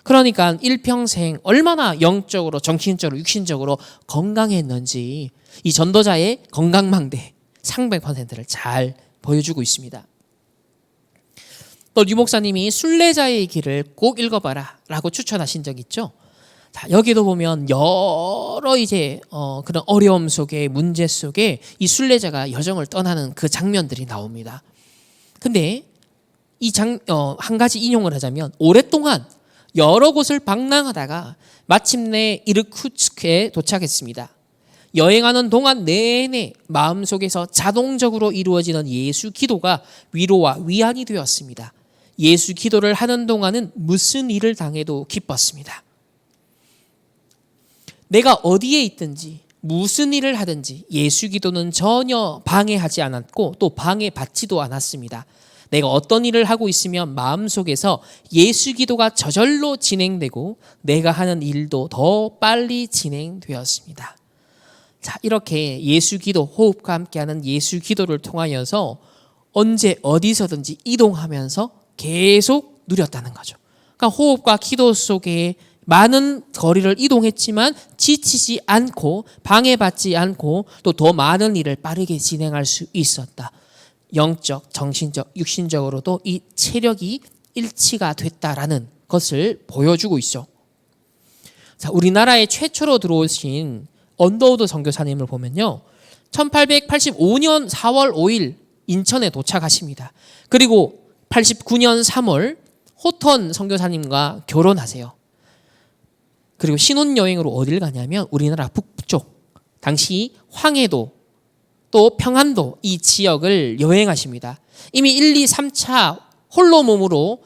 [SPEAKER 1] 그러니까 일평생 얼마나 영적으로, 정신적으로, 육신적으로 건강했는지 이 전도자의 건강망대 상백%를 잘 보여주고 있습니다. 또 류 목사님이 순례자의 길을 꼭 읽어봐라 라고 추천하신 적 있죠. 자, 여기도 보면 여러 그런 어려움 속에, 문제 속에 이 순례자가 여정을 떠나는 그 장면들이 나옵니다. 근데 한 가지 인용을 하자면 오랫동안 여러 곳을 방랑하다가 마침내 이르쿠츠크에 도착했습니다. 여행하는 동안 내내 마음속에서 자동적으로 이루어지는 예수 기도가 위로와 위안이 되었습니다. 예수 기도를 하는 동안은 무슨 일을 당해도 기뻤습니다. 내가 어디에 있든지 무슨 일을 하든지 예수 기도는 전혀 방해하지 않았고 또 방해받지도 않았습니다. 내가 어떤 일을 하고 있으면 마음속에서 예수 기도가 저절로 진행되고 내가 하는 일도 더 빨리 진행되었습니다. 자, 이렇게 예수 기도, 호흡과 함께하는 예수 기도를 통하여서 언제 어디서든지 이동하면서 계속 누렸다는 거죠. 그러니까 호흡과 기도 속에 많은 거리를 이동했지만 지치지 않고 방해받지 않고 또 더 많은 일을 빠르게 진행할 수 있었다. 영적, 정신적, 육신적으로도 이 체력이 일치가 됐다라는 것을 보여주고 있죠. 자, 우리나라에 최초로 들어오신 언더우드 선교사님을 보면요, 1885년 4월 5일 인천에 도착하십니다. 그리고 89년 3월 호턴 선교사님과 결혼하세요. 그리고 신혼여행으로 어딜 가냐면 우리나라 북쪽, 당시 황해도 또 평안도 이 지역을 여행하십니다. 이미 1, 2, 3차 홀로 몸으로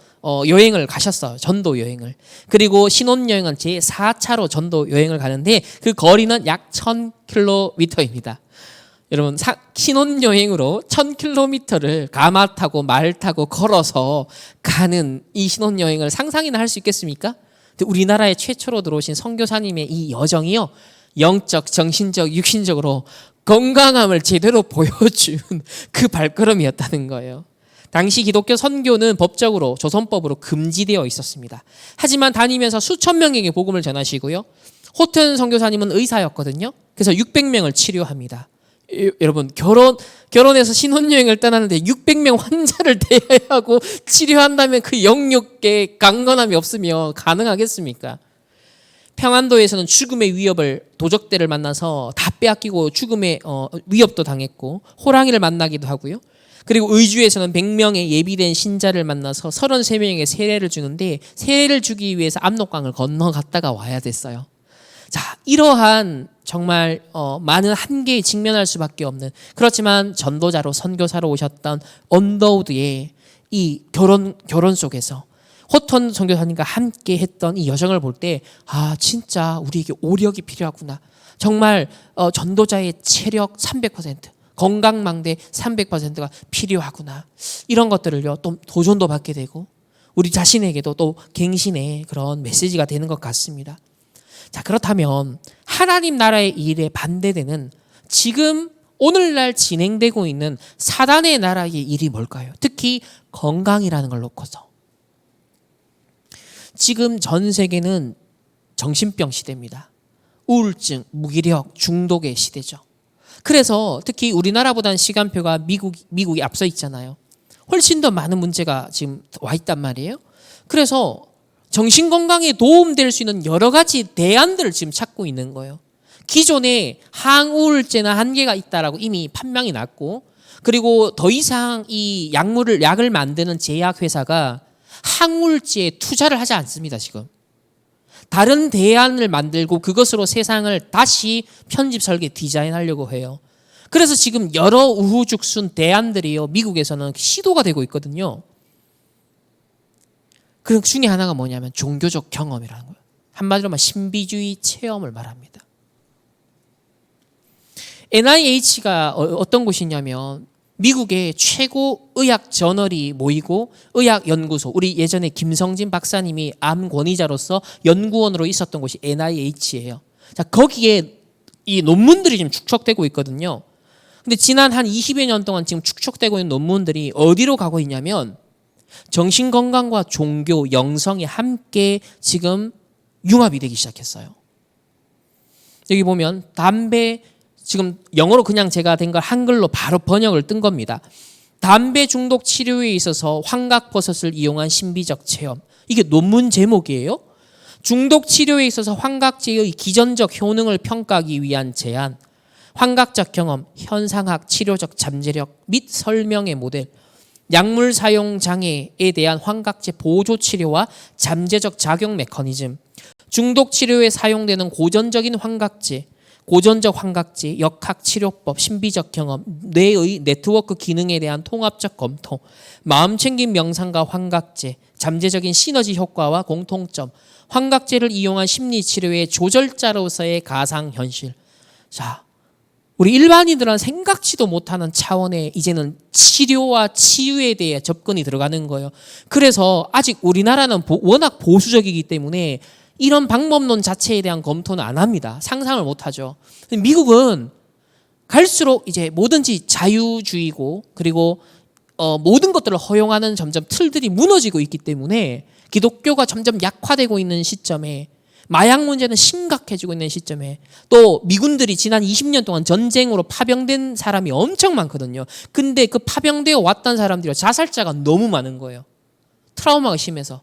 [SPEAKER 1] 여행을 가셨어요. 전도 여행을. 그리고 신혼여행은 제4차로 전도 여행을 가는데 그 거리는 약 1000km입니다. 여러분, 신혼여행으로 1000km를 가마 타고 말 타고 걸어서 가는 이 신혼여행을 상상이나 할 수 있겠습니까? 우리나라에 최초로 들어오신 선교사님의 이 여정이요, 영적, 정신적, 육신적으로 건강함을 제대로 보여준 그 발걸음이었다는 거예요. 당시 기독교 선교는 법적으로 조선법으로 금지되어 있었습니다. 하지만 다니면서 수천 명에게 복음을 전하시고요. 호튼 선교사님은 의사였거든요. 그래서 600명을 치료합니다. 여러분, 결혼해서 신혼여행을 떠나는데 600명 환자를 대하고 치료한다면 그 영육의 강건함이 없으면 가능하겠습니까? 평안도에서는 죽음의 위협을, 도적대를 만나서 다 빼앗기고 죽음의 위협도 당했고 호랑이를 만나기도 하고요. 그리고 의주에서는 100명의 예비된 신자를 만나서 33명에게 세례를 주는데 세례를 주기 위해서 압록강을 건너갔다가 와야 됐어요. 자, 이러한 정말 많은 한계에 직면할 수밖에 없는, 그렇지만 전도자로 선교사로 오셨던 언더우드의 이 결혼 속에서 호턴 선교사님과 함께 했던 이 여정을 볼 때, 아, 진짜 우리에게 오력이 필요하구나. 정말 전도자의 체력 300%, 건강망대 300%가 필요하구나. 이런 것들을요, 또 도전도 받게 되고 우리 자신에게도 또 갱신의 그런 메시지가 되는 것 같습니다. 자, 그렇다면 하나님 나라의 일에 반대되는 지금 오늘날 진행되고 있는 사단의 나라의 일이 뭘까요? 특히 건강이라는 걸 놓고서. 지금 전 세계는 정신병 시대입니다. 우울증, 무기력, 중독의 시대죠. 그래서 특히 우리나라보다는 시간표가 미국이 앞서 있잖아요. 훨씬 더 많은 문제가 지금 와 있단 말이에요. 그래서 정신건강에 도움될 수 있는 여러 가지 대안들을 지금 찾고 있는 거예요. 기존에 항우울제나 한계가 있다라고 이미 판명이 났고, 그리고 더 이상 이 약을 만드는 제약회사가 항우울제에 투자를 하지 않습니다. 지금 다른 대안을 만들고 그것으로 세상을 다시 편집, 설계, 디자인하려고 해요. 그래서 지금 여러 우후죽순 대안들이요, 미국에서는 시도가 되고 있거든요. 그 중에 하나가 뭐냐면 종교적 경험이라는 거예요. 한마디로 말하면 신비주의 체험을 말합니다. NIH가 어떤 곳이냐면 미국의 최고 의학 저널이 모이고 의학연구소, 우리 예전에 김성진 박사님이 암 권위자로서 연구원으로 있었던 곳이 NIH예요. 자, 거기에 이 논문들이 지금 축적되고 있거든요. 근데 지난 한 20여 년 동안 지금 축적되고 있는 논문들이 어디로 가고 있냐면 정신건강과 종교, 영성이 함께 지금 융합이 되기 시작했어요. 여기 보면 담배, 지금 영어로 그냥 제가 된 걸 한글로 바로 번역을 뜬 겁니다. 담배 중독 치료에 있어서 환각버섯을 이용한 신비적 체험. 이게 논문 제목이에요. 중독 치료에 있어서 환각제의 기전적 효능을 평가하기 위한 제안, 환각적 경험, 현상학, 치료적 잠재력 및 설명의 모델, 약물 사용 장애에 대한 환각제 보조 치료와 잠재적 작용 메커니즘, 중독 치료에 사용되는 고전적인 환각제, 고전적 환각제, 역학 치료법, 신비적 경험, 뇌의 네트워크 기능에 대한 통합적 검토, 마음챙김 명상과 환각제, 잠재적인 시너지 효과와 공통점, 환각제를 이용한 심리치료의 조절자로서의 가상현실. 자, 우리 일반인들은 생각지도 못하는 차원의 이제는 치료와 치유에 대해 접근이 들어가는 거예요. 그래서 아직 우리나라는 워낙 보수적이기 때문에 이런 방법론 자체에 대한 검토는 안 합니다. 상상을 못 하죠. 미국은 갈수록 이제 뭐든지 자유주의고, 그리고 모든 것들을 허용하는 점점 틀들이 무너지고 있기 때문에 기독교가 점점 약화되고 있는 시점에, 마약 문제는 심각해지고 있는 시점에, 또 미군들이 지난 20년 동안 전쟁으로 파병된 사람이 엄청 많거든요. 근데 그 파병되어 왔던 사람들이 자살자가 너무 많은 거예요. 트라우마가 심해서.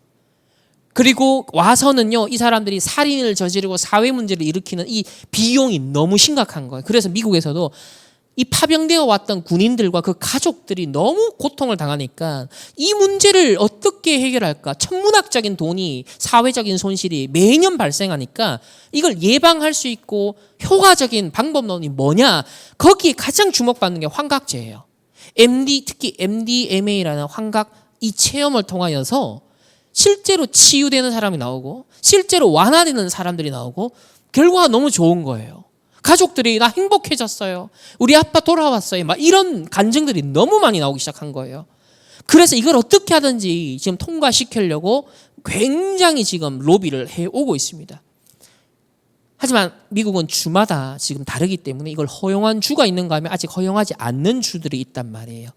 [SPEAKER 1] 그리고 와서는요, 이 사람들이 살인을 저지르고 사회 문제를 일으키는 이 비용이 너무 심각한 거예요. 그래서 미국에서도 이 파병되어 왔던 군인들과 그 가족들이 너무 고통을 당하니까 이 문제를 어떻게 해결할까? 천문학적인 돈이, 사회적인 손실이 매년 발생하니까 이걸 예방할 수 있고 효과적인 방법론이 뭐냐? 거기에 가장 주목받는 게 환각제예요. 특히 MDMA라는 환각 이 체험을 통하여서 실제로 치유되는 사람이 나오고 실제로 완화되는 사람들이 나오고 결과가 너무 좋은 거예요. 가족들이 나 행복해졌어요. 우리 아빠 돌아왔어요. 막 이런 간증들이 너무 많이 나오기 시작한 거예요. 그래서 이걸 어떻게 하든지 지금 통과시키려고 굉장히 지금 로비를 해오고 있습니다. 하지만 미국은 주마다 지금 다르기 때문에 이걸 허용한 주가 있는가 하면 아직 허용하지 않는 주들이 있단 말이에요.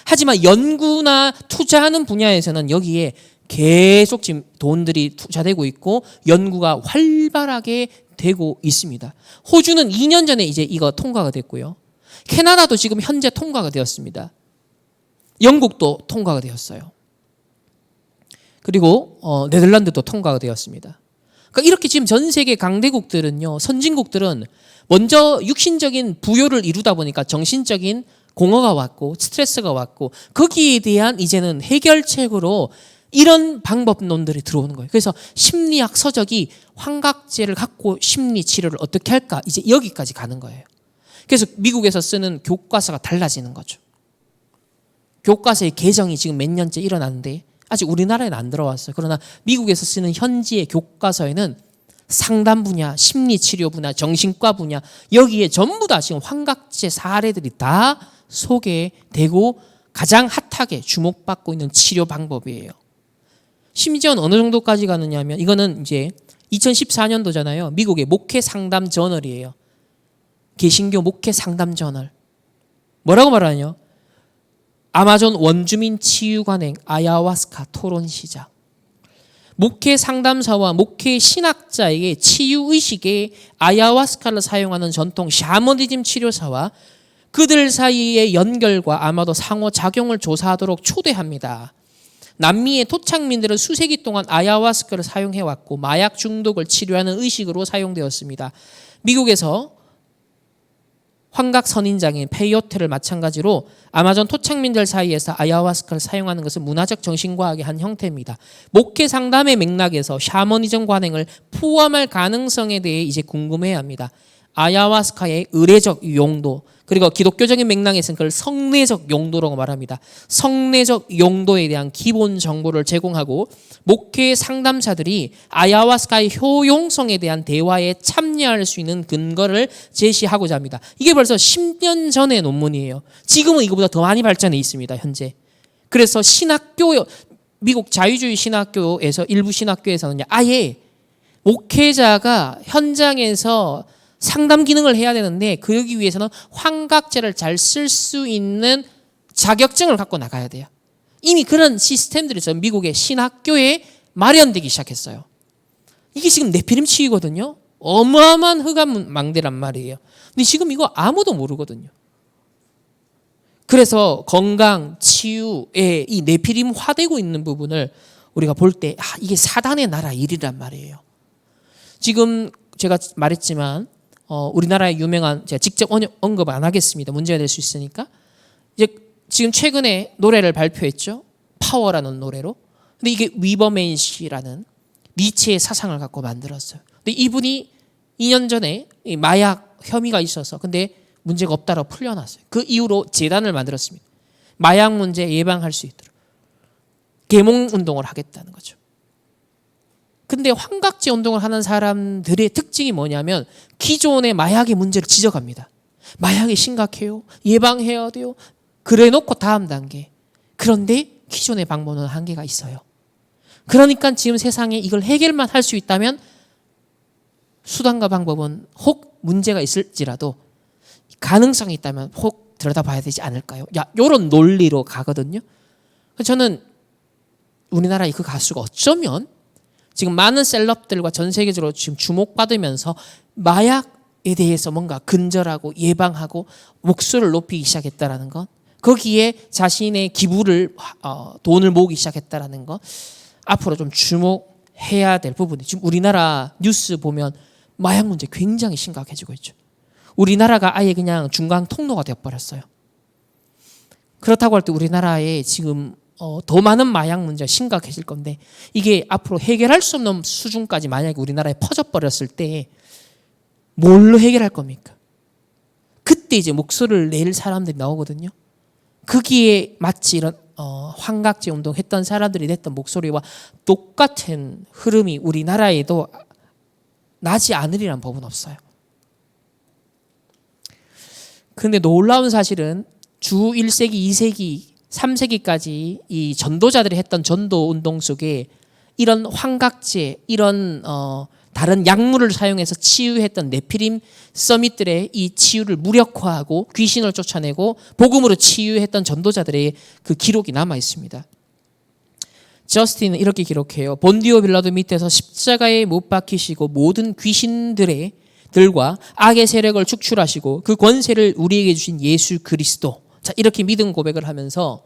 [SPEAKER 1] 하지만 연구나 투자하는 분야에서는 여기에 계속 지금 돈들이 투자되고 있고 연구가 활발하게 되고 있습니다. 호주는 2년 전에 이제 이거 통과가 됐고요. 캐나다도 지금 현재 통과가 되었습니다. 영국도 통과가 되었어요. 그리고 네덜란드도 통과가 되었습니다. 그러니까 이렇게 지금 전 세계 강대국들은요, 선진국들은 먼저 육신적인 부요를 이루다 보니까 정신적인 공허가 왔고 스트레스가 왔고 거기에 대한 이제는 해결책으로 이런 방법론들이 들어오는 거예요. 그래서 심리학 서적이 환각제를 갖고 심리 치료를 어떻게 할까? 이제 여기까지 가는 거예요. 그래서 미국에서 쓰는 교과서가 달라지는 거죠. 교과서의 개정이 지금 몇 년째 일어났는데 아직 우리나라에는 안 들어왔어요. 그러나 미국에서 쓰는 현지의 교과서에는 상담 분야, 심리 치료 분야, 정신과 분야 여기에 전부 다 지금 환각제 사례들이 다 소개되고 가장 핫하게 주목받고 있는 치료 방법이에요. 심지어는 어느 정도까지 가느냐 하면 이거는 이제 2014년도잖아요. 미국의 목회 상담 저널이에요. 개신교 목회 상담 저널. 뭐라고 말하냐? 아마존 원주민 치유관행 아야와스카 토론 시작. 목회 상담사와 목회 신학자에게 치유의식에 아야와스카를 사용하는 전통 샤머니즘 치료사와 그들 사이의 연결과 아마도 상호작용을 조사하도록 초대합니다. 남미의 토착민들은 수세기 동안 아야와스카를 사용해왔고 마약 중독을 치료하는 의식으로 사용되었습니다. 미국에서 환각 선인장인 페이오테를 마찬가지로 아마존 토착민들 사이에서 아야와스카를 사용하는 것은 문화적 정신과학의 한 형태입니다. 목회 상담의 맥락에서 샤머니즘 관행을 포함할 가능성에 대해 이제 궁금해합니다. 아야와스카의 의례적 용도, 그리고 기독교적인 맥락에서는 그걸 성례적 용도라고 말합니다. 성례적 용도에 대한 기본 정보를 제공하고 목회 상담사들이 아야와스카의 효용성에 대한 대화에 참여할 수 있는 근거를 제시하고자 합니다. 이게 벌써 10년 전의 논문이에요. 지금은 이거보다 더 많이 발전해 있습니다. 현재. 그래서 신학교, 미국 자유주의 신학교에서 일부 신학교에서는 아예 목회자가 현장에서 상담 기능을 해야 되는데 그러기 위해서는 환각제를 잘 쓸 수 있는 자격증을 갖고 나가야 돼요. 이미 그런 시스템들이 미국의 신학교에 마련되기 시작했어요. 이게 지금 네피림 치유거든요. 어마어마한 흑암망대란 말이에요. 근데 지금 이거 아무도 모르거든요. 그래서 건강, 치유에 이 네피림화되고 있는 부분을 우리가 볼 때 이게 사단의 나라 일이란 말이에요. 지금 제가 말했지만 우리나라의 유명한, 제가 직접 언급 안 하겠습니다. 문제가 될 수 있으니까. 이제 지금 최근에 노래를 발표했죠. 파워라는 노래로. 근데 이게 위버맨 씨라는 니체의 사상을 갖고 만들었어요. 근데 이분이 2년 전에 이 마약 혐의가 있어서 근데 문제가 없다라고 풀려났어요. 그 이후로 재단을 만들었습니다. 마약 문제 예방할 수 있도록 계몽 운동을 하겠다는 거죠. 근데 환각제 운동을 하는 사람들의 특징이 뭐냐면 기존의 마약의 문제를 지적합니다. 마약이 심각해요. 예방해야 돼요. 그래 놓고 다음 단계. 그런데 기존의 방법은 한계가 있어요. 그러니까 지금 세상에 이걸 해결만 할 수 있다면 수단과 방법은 혹 문제가 있을지라도 가능성이 있다면 혹 들여다봐야 되지 않을까요? 이런 논리로 가거든요. 저는 우리나라의 그 가수가 어쩌면 지금 많은 셀럽들과 전 세계적으로 지금 주목받으면서 마약에 대해서 뭔가 근절하고 예방하고 목소리를 높이기 시작했다라는 것, 거기에 자신의 기부를 돈을 모으기 시작했다라는 것, 앞으로 좀 주목해야 될 부분이 지금 우리나라 뉴스 보면 마약 문제 굉장히 심각해지고 있죠. 우리나라가 아예 그냥 중간 통로가 되어버렸어요. 그렇다고 할 때 우리나라에 지금 더 많은 마약 문제가 심각해질 건데 이게 앞으로 해결할 수 없는 수준까지 만약에 우리나라에 퍼져버렸을 때 뭘로 해결할 겁니까? 그때 이제 목소리를 낼 사람들이 나오거든요. 거기에 마치 이런 환각제 운동했던 사람들이 냈던 목소리와 똑같은 흐름이 우리나라에도 나지 않으리란 법은 없어요. 그런데 놀라운 사실은 주 1세기, 2세기, 3세기까지 이 전도자들이 했던 전도 운동 속에 이런 환각제, 이런 다른 약물을 사용해서 치유했던 네피림 서밋들의 이 치유를 무력화하고 귀신을 쫓아내고 복음으로 치유했던 전도자들의 그 기록이 남아 있습니다. 저스틴은 이렇게 기록해요. 본디오 빌라도 밑에서 십자가에 못 박히시고 모든 귀신들과 악의 세력을 축출하시고 그 권세를 우리에게 주신 예수 그리스도. 자, 이렇게 믿음 고백을 하면서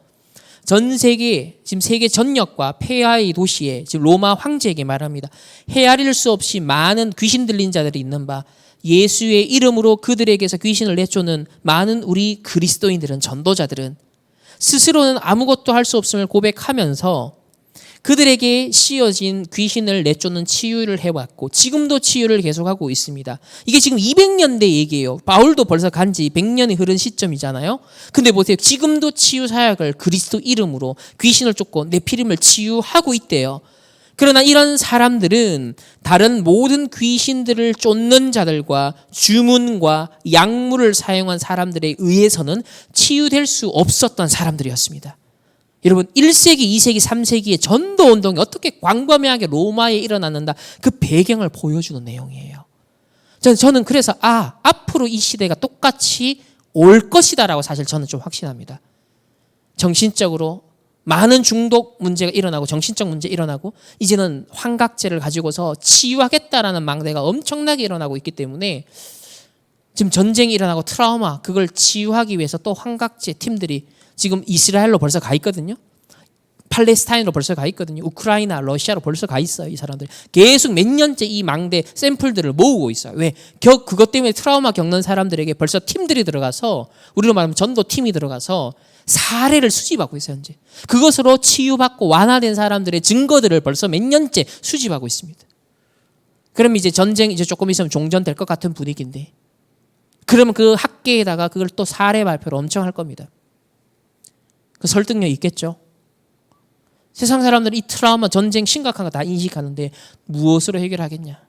[SPEAKER 1] 전 세계, 지금 세계 전역과 폐하의 도시에 지금 로마 황제에게 말합니다. 헤아릴 수 없이 많은 귀신 들린 자들이 있는 바 예수의 이름으로 그들에게서 귀신을 내쫓는 많은 우리 그리스도인들은, 전도자들은 스스로는 아무것도 할 수 없음을 고백하면서 그들에게 씌어진 귀신을 내쫓는 치유를 해왔고 지금도 치유를 계속하고 있습니다. 이게 지금 200년대 얘기예요. 바울도 벌써 간지 100년이 흐른 시점이잖아요. 근데 보세요. 지금도 치유 사역을 그리스도 이름으로 귀신을 쫓고 네피림을 치유하고 있대요. 그러나 이런 사람들은 다른 모든 귀신들을 쫓는 자들과 주문과 약물을 사용한 사람들에 의해서는 치유될 수 없었던 사람들이었습니다. 여러분 1세기, 2세기, 3세기의 전도 운동이 어떻게 광범위하게 로마에 일어났는가, 그 배경을 보여주는 내용이에요. 저는 그래서 앞으로 이 시대가 똑같이 올 것이다라고 사실 저는 좀 확신합니다. 정신적으로 많은 중독 문제가 일어나고 정신적 문제 일어나고 이제는 환각제를 가지고서 치유하겠다라는 망대가 엄청나게 일어나고 있기 때문에 지금 전쟁이 일어나고 트라우마, 그걸 치유하기 위해서 또 환각제 팀들이 지금 이스라엘로 벌써 가 있거든요. 팔레스타인으로 벌써 가 있거든요. 우크라이나, 러시아로 벌써 가 있어요. 이 사람들이 계속 몇 년째 이 망대 샘플들을 모으고 있어요. 왜? 그것 때문에 트라우마 겪는 사람들에게 벌써 팀들이 들어가서, 우리로 말하면 전도팀이 들어가서 사례를 수집하고 있어요. 현재 그것으로 치유받고 완화된 사람들의 증거들을 벌써 몇 년째 수집하고 있습니다. 그럼 이제 전쟁 이제 조금 있으면 종전될 것 같은 분위기인데, 그러면 그 학계에다가 그걸 또 사례 발표를 엄청 할 겁니다. 그 설득력 있겠죠. 세상 사람들이 이 트라우마, 전쟁 심각한 거 다 인식하는데 무엇으로 해결하겠냐.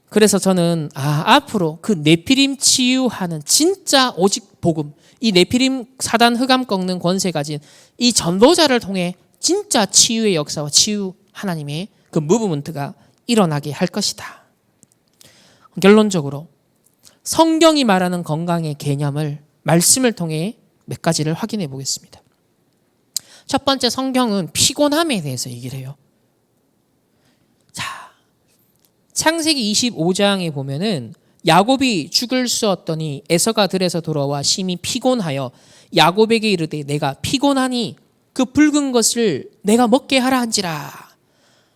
[SPEAKER 1] 그래서 저는 앞으로 그 네피림 치유하는 진짜 오직 복음, 이 네피림 사단 흑암 꺾는 권세 가진 이 전도자를 통해 진짜 치유의 역사와 치유 하나님의 그 무브먼트가 일어나게 할 것이다. 결론적으로 성경이 말하는 건강의 개념을 말씀을 통해 몇 가지를 확인해 보겠습니다. 첫 번째, 성경은 피곤함에 대해서 얘기를 해요. 자, 창세기 25장에 보면은 야곱이 죽을 쑤었더니 에서가 들에서 돌아와 심히 피곤하여 야곱에게 이르되 내가 피곤하니 그 붉은 것을 내가 먹게 하라 한지라.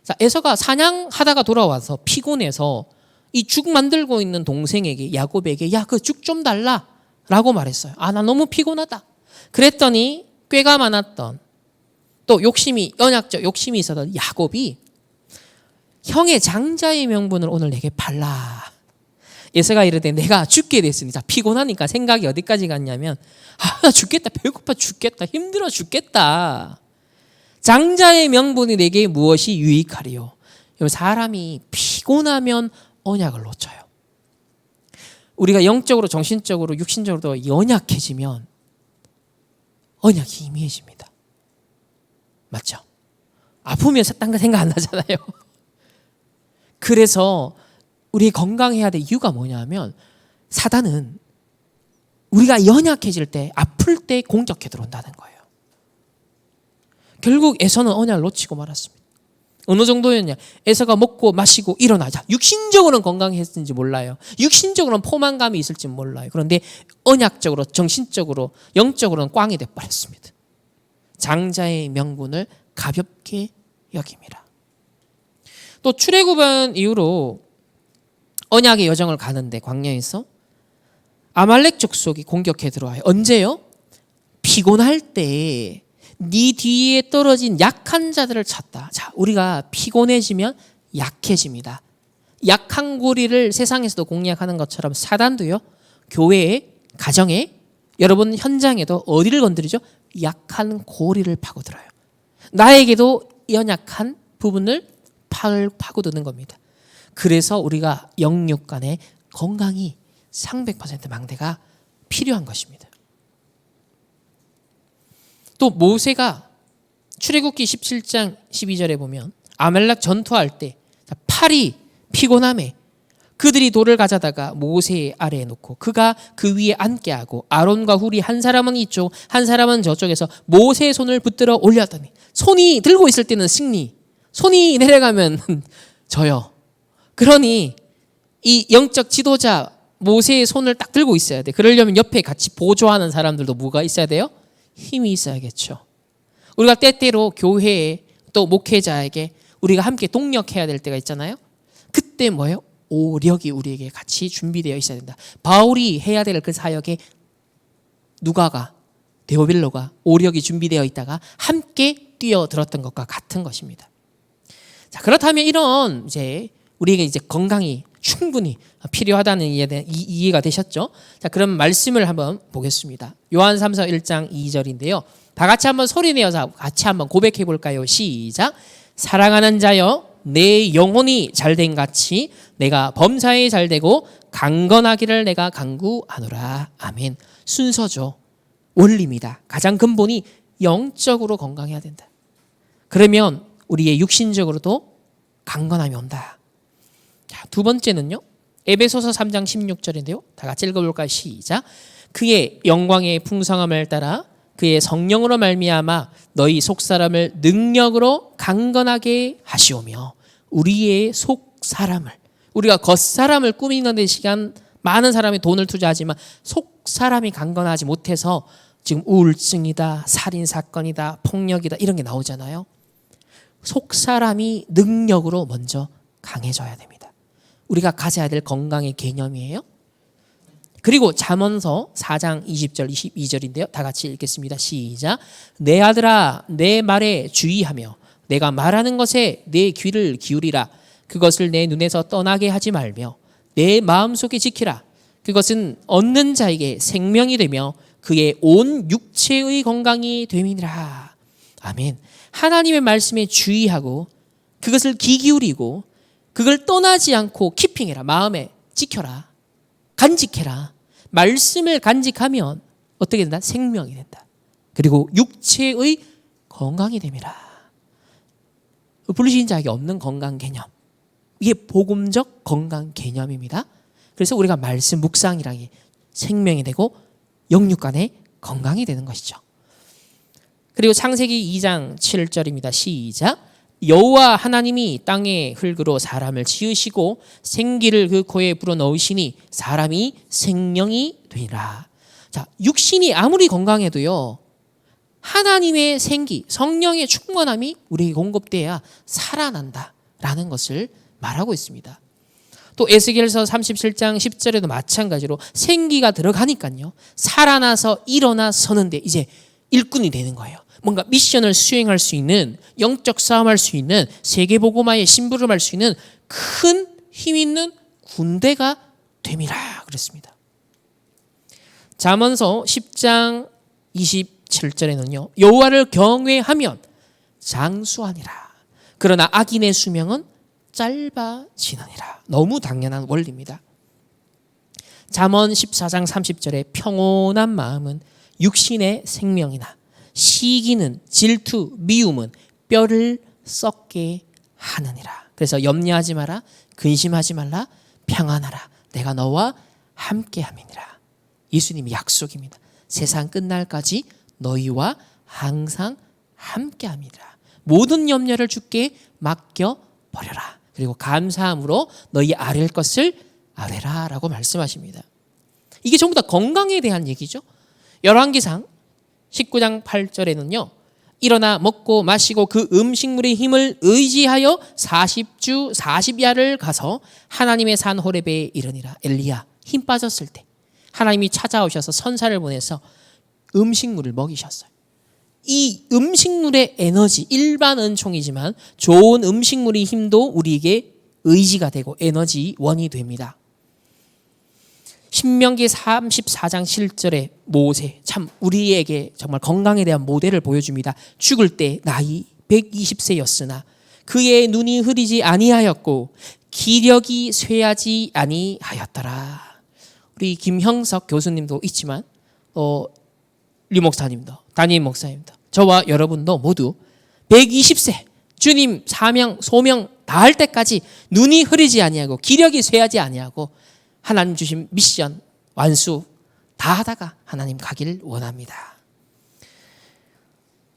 [SPEAKER 1] 자, 에서가 사냥하다가 돌아와서 피곤해서 이 죽 만들고 있는 동생에게, 야곱에게 야, 그 죽 좀 달라 라고 말했어요. 나 너무 피곤하다. 그랬더니 꾀가 많았던, 또 욕심이, 연약적 욕심이 있었던 야곱이 형의 장자의 명분을 오늘 내게 팔라. 에서가 이르되 내가 죽게 됐으니, 자, 피곤하니까 생각이 어디까지 갔냐면, 나 죽겠다, 배고파 죽겠다, 힘들어 죽겠다. 장자의 명분이 내게 무엇이 유익하리요? 사람이 피곤하면 언약을 놓쳐요. 우리가 영적으로, 정신적으로, 육신적으로도 연약해지면 언약이 희미해집니다. 맞죠? 아프면 딴 거 생각 안 나잖아요. 그래서 우리 건강해야 될 이유가 뭐냐면, 사단은 우리가 연약해질 때, 아플 때 공격해 들어온다는 거예요. 결국 에서는 언약을 놓치고 말았습니다. 어느 정도였냐? 에서가 먹고 마시고 일어나자. 육신적으로는 건강했는지 몰라요. 육신적으로는 포만감이 있을지 몰라요. 그런데 언약적으로, 정신적으로, 영적으로는 꽝이 돼버렸습니다. 장자의 명분을 가볍게 여깁니다. 또 출애굽은 이후로 언약의 여정을 가는데 광야에서 아말렉 족속이 공격해 들어와요. 언제요? 피곤할 때 네 뒤에 떨어진 약한 자들을 찾다. 자, 우리가 피곤해지면 약해집니다. 약한 고리를 세상에서도 공략하는 것처럼 사단도요, 교회에, 가정에, 여러분 현장에도 어디를 건드리죠? 약한 고리를 파고들어요. 나에게도 연약한 부분을 파고드는 겁니다. 그래서 우리가 영육 간의 건강이 300% 망대가 필요한 것입니다. 또 모세가 출애굽기 17장 12절에 보면 아말렉 전투할 때 팔이 피곤함에 그들이 돌을 가져다가 모세 아래에 놓고 그가 그 위에 앉게 하고 아론과 훌이 한 사람은 이쪽 한 사람은 저쪽에서 모세의 손을 붙들어 올렸더니, 손이 들고 있을 때는 승리, 손이 내려가면 져요. 그러니 이 영적 지도자 모세의 손을 딱 들고 있어야 돼. 그러려면 옆에 같이 보조하는 사람들도 뭐가 있어야 돼요? 힘이 있어야겠죠. 우리가 때때로 교회에 또 목회자에게 우리가 함께 동력해야 될 때가 있잖아요. 그때 뭐예요? 오력이 우리에게 같이 준비되어 있어야 된다. 바울이 해야 될 그 사역에 누가가, 데오빌로가 오력이 준비되어 있다가 함께 뛰어들었던 것과 같은 것입니다. 자, 그렇다면 이런 이제 우리에게 이제 건강이 충분히 필요하다는 이해가 되셨죠? 자, 그럼 말씀을 한번 보겠습니다. 요한삼서 1장 2절인데요. 다 같이 한번 소리내어서 같이 한번 고백해 볼까요? 시작. 사랑하는 자여, 내 영혼이 잘된 같이 내가 범사에 잘되고 강건하기를 내가 간구하노라. 아멘. 순서죠. 원리입니다. 가장 근본이 영적으로 건강해야 된다. 그러면 우리의 육신적으로도 강건함이 온다. 자, 두 번째는요, 에베소서 3장 16절인데요. 다 같이 읽어볼까요? 시작. 그의 영광의 풍성함을 따라 그의 성령으로 말미암아 너희 속사람을 능력으로 강건하게 하시오며, 우리의 속사람을, 우리가 겉사람을 꾸미는 데 시간 많은 사람이 돈을 투자하지만 속사람이 강건하지 못해서 지금 우울증이다, 살인사건이다, 폭력이다 이런 게 나오잖아요. 속사람이 능력으로 먼저 강해져야 됩니다. 우리가 가져야 될 건강의 개념이에요. 그리고 잠언서 4장 20절 22절인데요. 다 같이 읽겠습니다. 시작. 내 아들아, 내 말에 주의하며 내가 말하는 것에 내 귀를 기울이라. 그것을 내 눈에서 떠나게 하지 말며 내 마음속에 지키라. 그것은 얻는 자에게 생명이 되며 그의 온 육체의 건강이 됨이니라. 아멘. 하나님의 말씀에 주의하고 그것을 귀 기울이고 그걸 떠나지 않고 키핑해라. 마음에 지켜라. 간직해라. 말씀을 간직하면 어떻게 된다? 생명이 된다. 그리고 육체의 건강이 됨이라. 불신 자에게 없는 건강 개념. 이게 복음적 건강 개념입니다. 그래서 우리가 말씀 묵상이라는 게 생명이 되고 영육 간의 건강이 되는 것이죠. 그리고 창세기 2장 7절입니다. 시작. 여호와 하나님이 땅의 흙으로 사람을 지으시고 생기를 그 코에 불어넣으시니 사람이 생명이 되니라. 자, 육신이 아무리 건강해도요, 하나님의 생기, 성령의 충만함이 우리에게 공급돼야 살아난다라는 것을 말하고 있습니다. 또 에스겔서 37장 10절에도 마찬가지로 생기가 들어가니까요, 살아나서 일어나 서는데 이제 일꾼이 되는 거예요. 뭔가 미션을 수행할 수 있는, 영적 싸움할 수 있는, 세계복음화에 심부름할 수 있는 큰 힘 있는 군대가 됨이라 그랬습니다. 잠언서 10장 27절에는요. 여호와를 경외하면 장수하니라. 그러나 악인의 수명은 짧아지느니라. 너무 당연한 원리입니다. 잠언 14장 30절에 평온한 마음은 육신의 생명이나 시기는 질투, 미움은 뼈를 썩게 하느니라. 그래서 염려하지 마라, 근심하지 말라, 평안하라. 내가 너와 함께함이니라. 예수님의 약속입니다. 세상 끝날까지 너희와 항상 함께함이니라. 모든 염려를 주께 맡겨버려라. 그리고 감사함으로 너희 아랠 것을 아뢰라 라고 말씀하십니다. 이게 전부 다 건강에 대한 얘기죠. 열왕기상 19장 8절에는요. 일어나 먹고 마시고 그 음식물의 힘을 의지하여 40주 40야를 가서 하나님의 산 호렙에 이르니라. 엘리야 힘 빠졌을 때 하나님이 찾아오셔서 선사를 보내서 음식물을 먹이셨어요. 이 음식물의 에너지, 일반 은총이지만 좋은 음식물의 힘도 우리에게 의지가 되고 에너지원이 됩니다. 신명기 34장 7절에 모세, 참 우리에게 정말 건강에 대한 모델을 보여줍니다. 죽을 때 나이 120세였으나 그의 눈이 흐리지 아니하였고 기력이 쇠하지 아니하였더라. 우리 김형석 교수님도 있지만 류 목사님도, 담임 목사님도, 저와 여러분도 모두 120세 주님 사명 소명 다할 때까지 눈이 흐리지 아니하고 기력이 쇠하지 아니하고 하나님 주신 미션 완수 다 하다가 하나님 가기를 원합니다.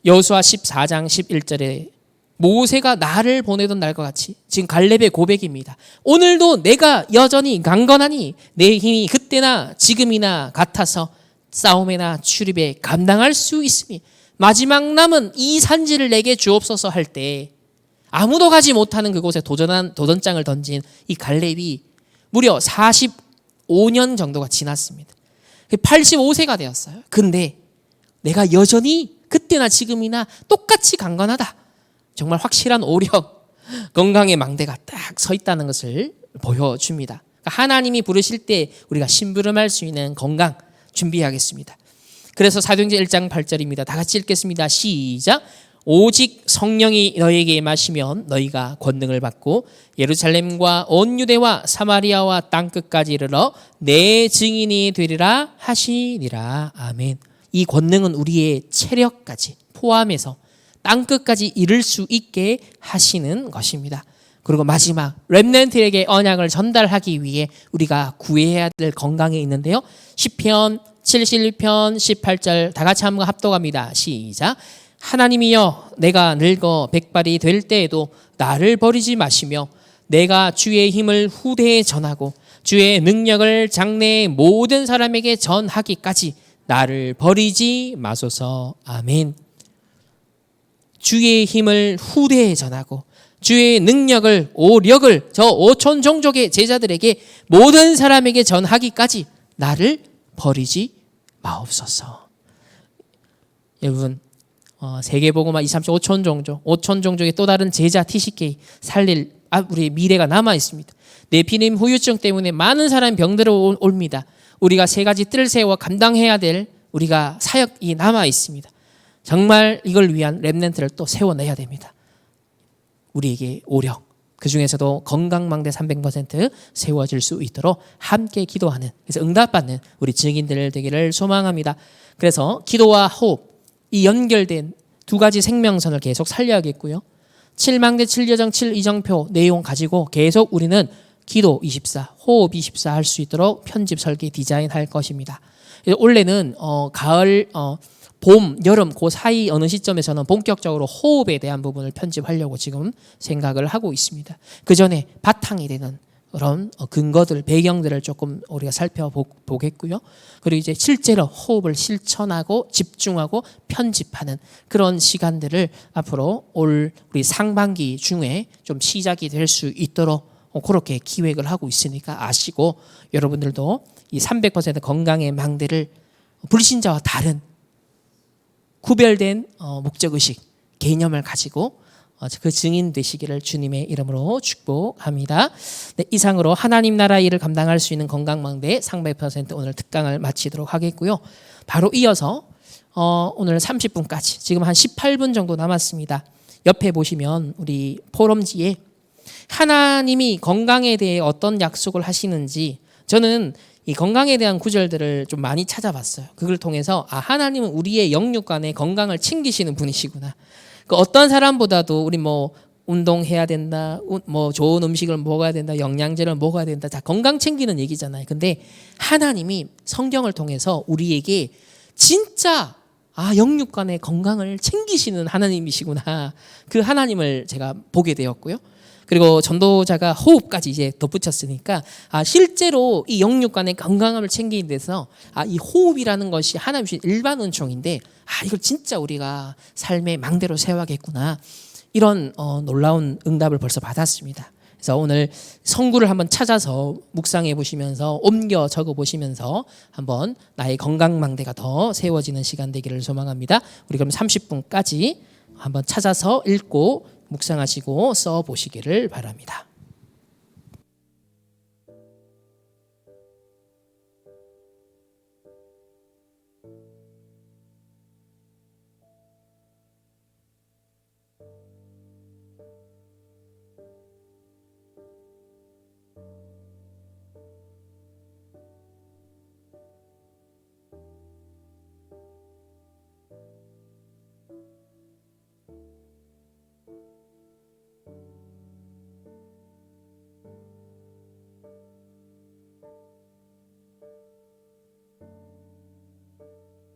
[SPEAKER 1] 여호수아 14장 11절에 모세가 나를 보내던 날과 같이 지금 갈렙의 고백입니다. 오늘도 내가 여전히 강건하니 내 힘이 그때나 지금이나 같아서 싸움이나 출입에 감당할 수 있으니 마지막 남은 이 산지를 내게 주옵소서 할 때 아무도 가지 못하는 그곳에 도전장을 던진 이 갈렙이 무려 45년 정도가 지났습니다. 85세가 되었어요. 근데 내가 여전히 그때나 지금이나 똑같이 강건하다. 정말 확실한 오력, 건강의 망대가 딱 서 있다는 것을 보여줍니다. 하나님이 부르실 때 우리가 심부름할 수 있는 건강 준비하겠습니다. 그래서 사도행전 1장 8절입니다. 다 같이 읽겠습니다. 시작. 오직 성령이 너에게 임하시면 너희가 권능을 받고 예루살렘과 온 유대와 사마리아와 땅끝까지 이르러 내 증인이 되리라 하시니라. 아멘. 이 권능은 우리의 체력까지 포함해서 땅끝까지 이를 수 있게 하시는 것입니다. 그리고 마지막 렘넌트에게 언약을 전달하기 위해 우리가 구해야 될 건강에 있는데요. 시편 71편 18절 다 같이 한번 합독합니다. 시작. 하나님이여 내가 늙어 백발이 될 때에도 나를 버리지 마시며 내가 주의 힘을 후대에 전하고 주의 능력을 장래의 모든 사람에게 전하기까지 나를 버리지 마소서. 아멘. 주의 힘을 후대에 전하고 주의 능력을 오력을 저 오촌 종족의 제자들에게 모든 사람에게 전하기까지 나를 버리지 마옵소서. 여러분 세계복음화 237 오촌 종족의 또 다른 제자 TCK 살릴 우리 미래가 남아 있습니다. 내피림 후유증 때문에 많은 사람이 병들어 옵니다. 우리가 세 가지 뜰을 세워 감당해야 될 우리가 사역이 남아 있습니다. 정말 이걸 위한 렘넌트를 또 세워내야 됩니다. 우리에게 오력, 그 중에서도 건강망대 300% 세워질 수 있도록 함께 기도하는, 그래서 응답받는 우리 증인들 되기를 소망합니다. 그래서 기도와 호흡, 이 연결된 두 가지 생명선을 계속 살려야겠고요. 7망대 7여정 7이정표 내용 가지고 계속 우리는 기도 24, 호흡 24 할 수 있도록 편집 설계 디자인할 것입니다. 원래는 가을, 봄, 여름 그 사이 어느 시점에서는 본격적으로 호흡에 대한 부분을 편집하려고 지금 생각을 하고 있습니다. 그 전에 바탕이 되는 그런 근거들, 배경들을 조금 우리가 살펴보겠고요. 그리고 이제 실제로 호흡을 실천하고 집중하고 편집하는 그런 시간들을 앞으로 올 우리 상반기 중에 좀 시작이 될 수 있도록 그렇게 기획을 하고 있으니까 아시고, 여러분들도 이 300% 건강의 망대를 불신자와 다른 구별된 목적의식, 개념을 가지고 그 증인 되시기를 주님의 이름으로 축복합니다. 네, 이상으로 하나님 나라 일을 감당할 수 있는 건강망대 상배 퍼센트 오늘 특강을 마치도록 하겠고요. 바로 이어서 오늘 30분까지 지금 한 18분 정도 남았습니다. 옆에 보시면 우리 포럼지에 하나님이 건강에 대해 어떤 약속을 하시는지 저는 이 건강에 대한 구절들을 좀 많이 찾아봤어요. 그걸 통해서 하나님은 우리의 영육간의 건강을 챙기시는 분이시구나. 그 어떤 사람보다도 우리 뭐 운동해야 된다, 뭐 좋은 음식을 먹어야 된다, 영양제를 먹어야 된다, 다 건강 챙기는 얘기잖아요. 근데 하나님이 성경을 통해서 우리에게 진짜 영육간의 건강을 챙기시는 하나님이시구나. 그 하나님을 제가 보게 되었고요. 그리고 전도자가 호흡까지 이제 덧붙였으니까 실제로 이 영육간의 건강함을 챙기기 위해서 이 호흡이라는 것이 하나님 주신 일반 은총인데 이걸 진짜 우리가 삶의 망대로 세워야겠구나. 이런 놀라운 응답을 벌써 받았습니다. 그래서 오늘 성구를 한번 찾아서 묵상해 보시면서 옮겨 적어 보시면서 한번 나의 건강망대가 더 세워지는 시간 되기를 소망합니다. 우리 그럼 30분까지 한번 찾아서 읽고 묵상하시고 써 보시기를 바랍니다.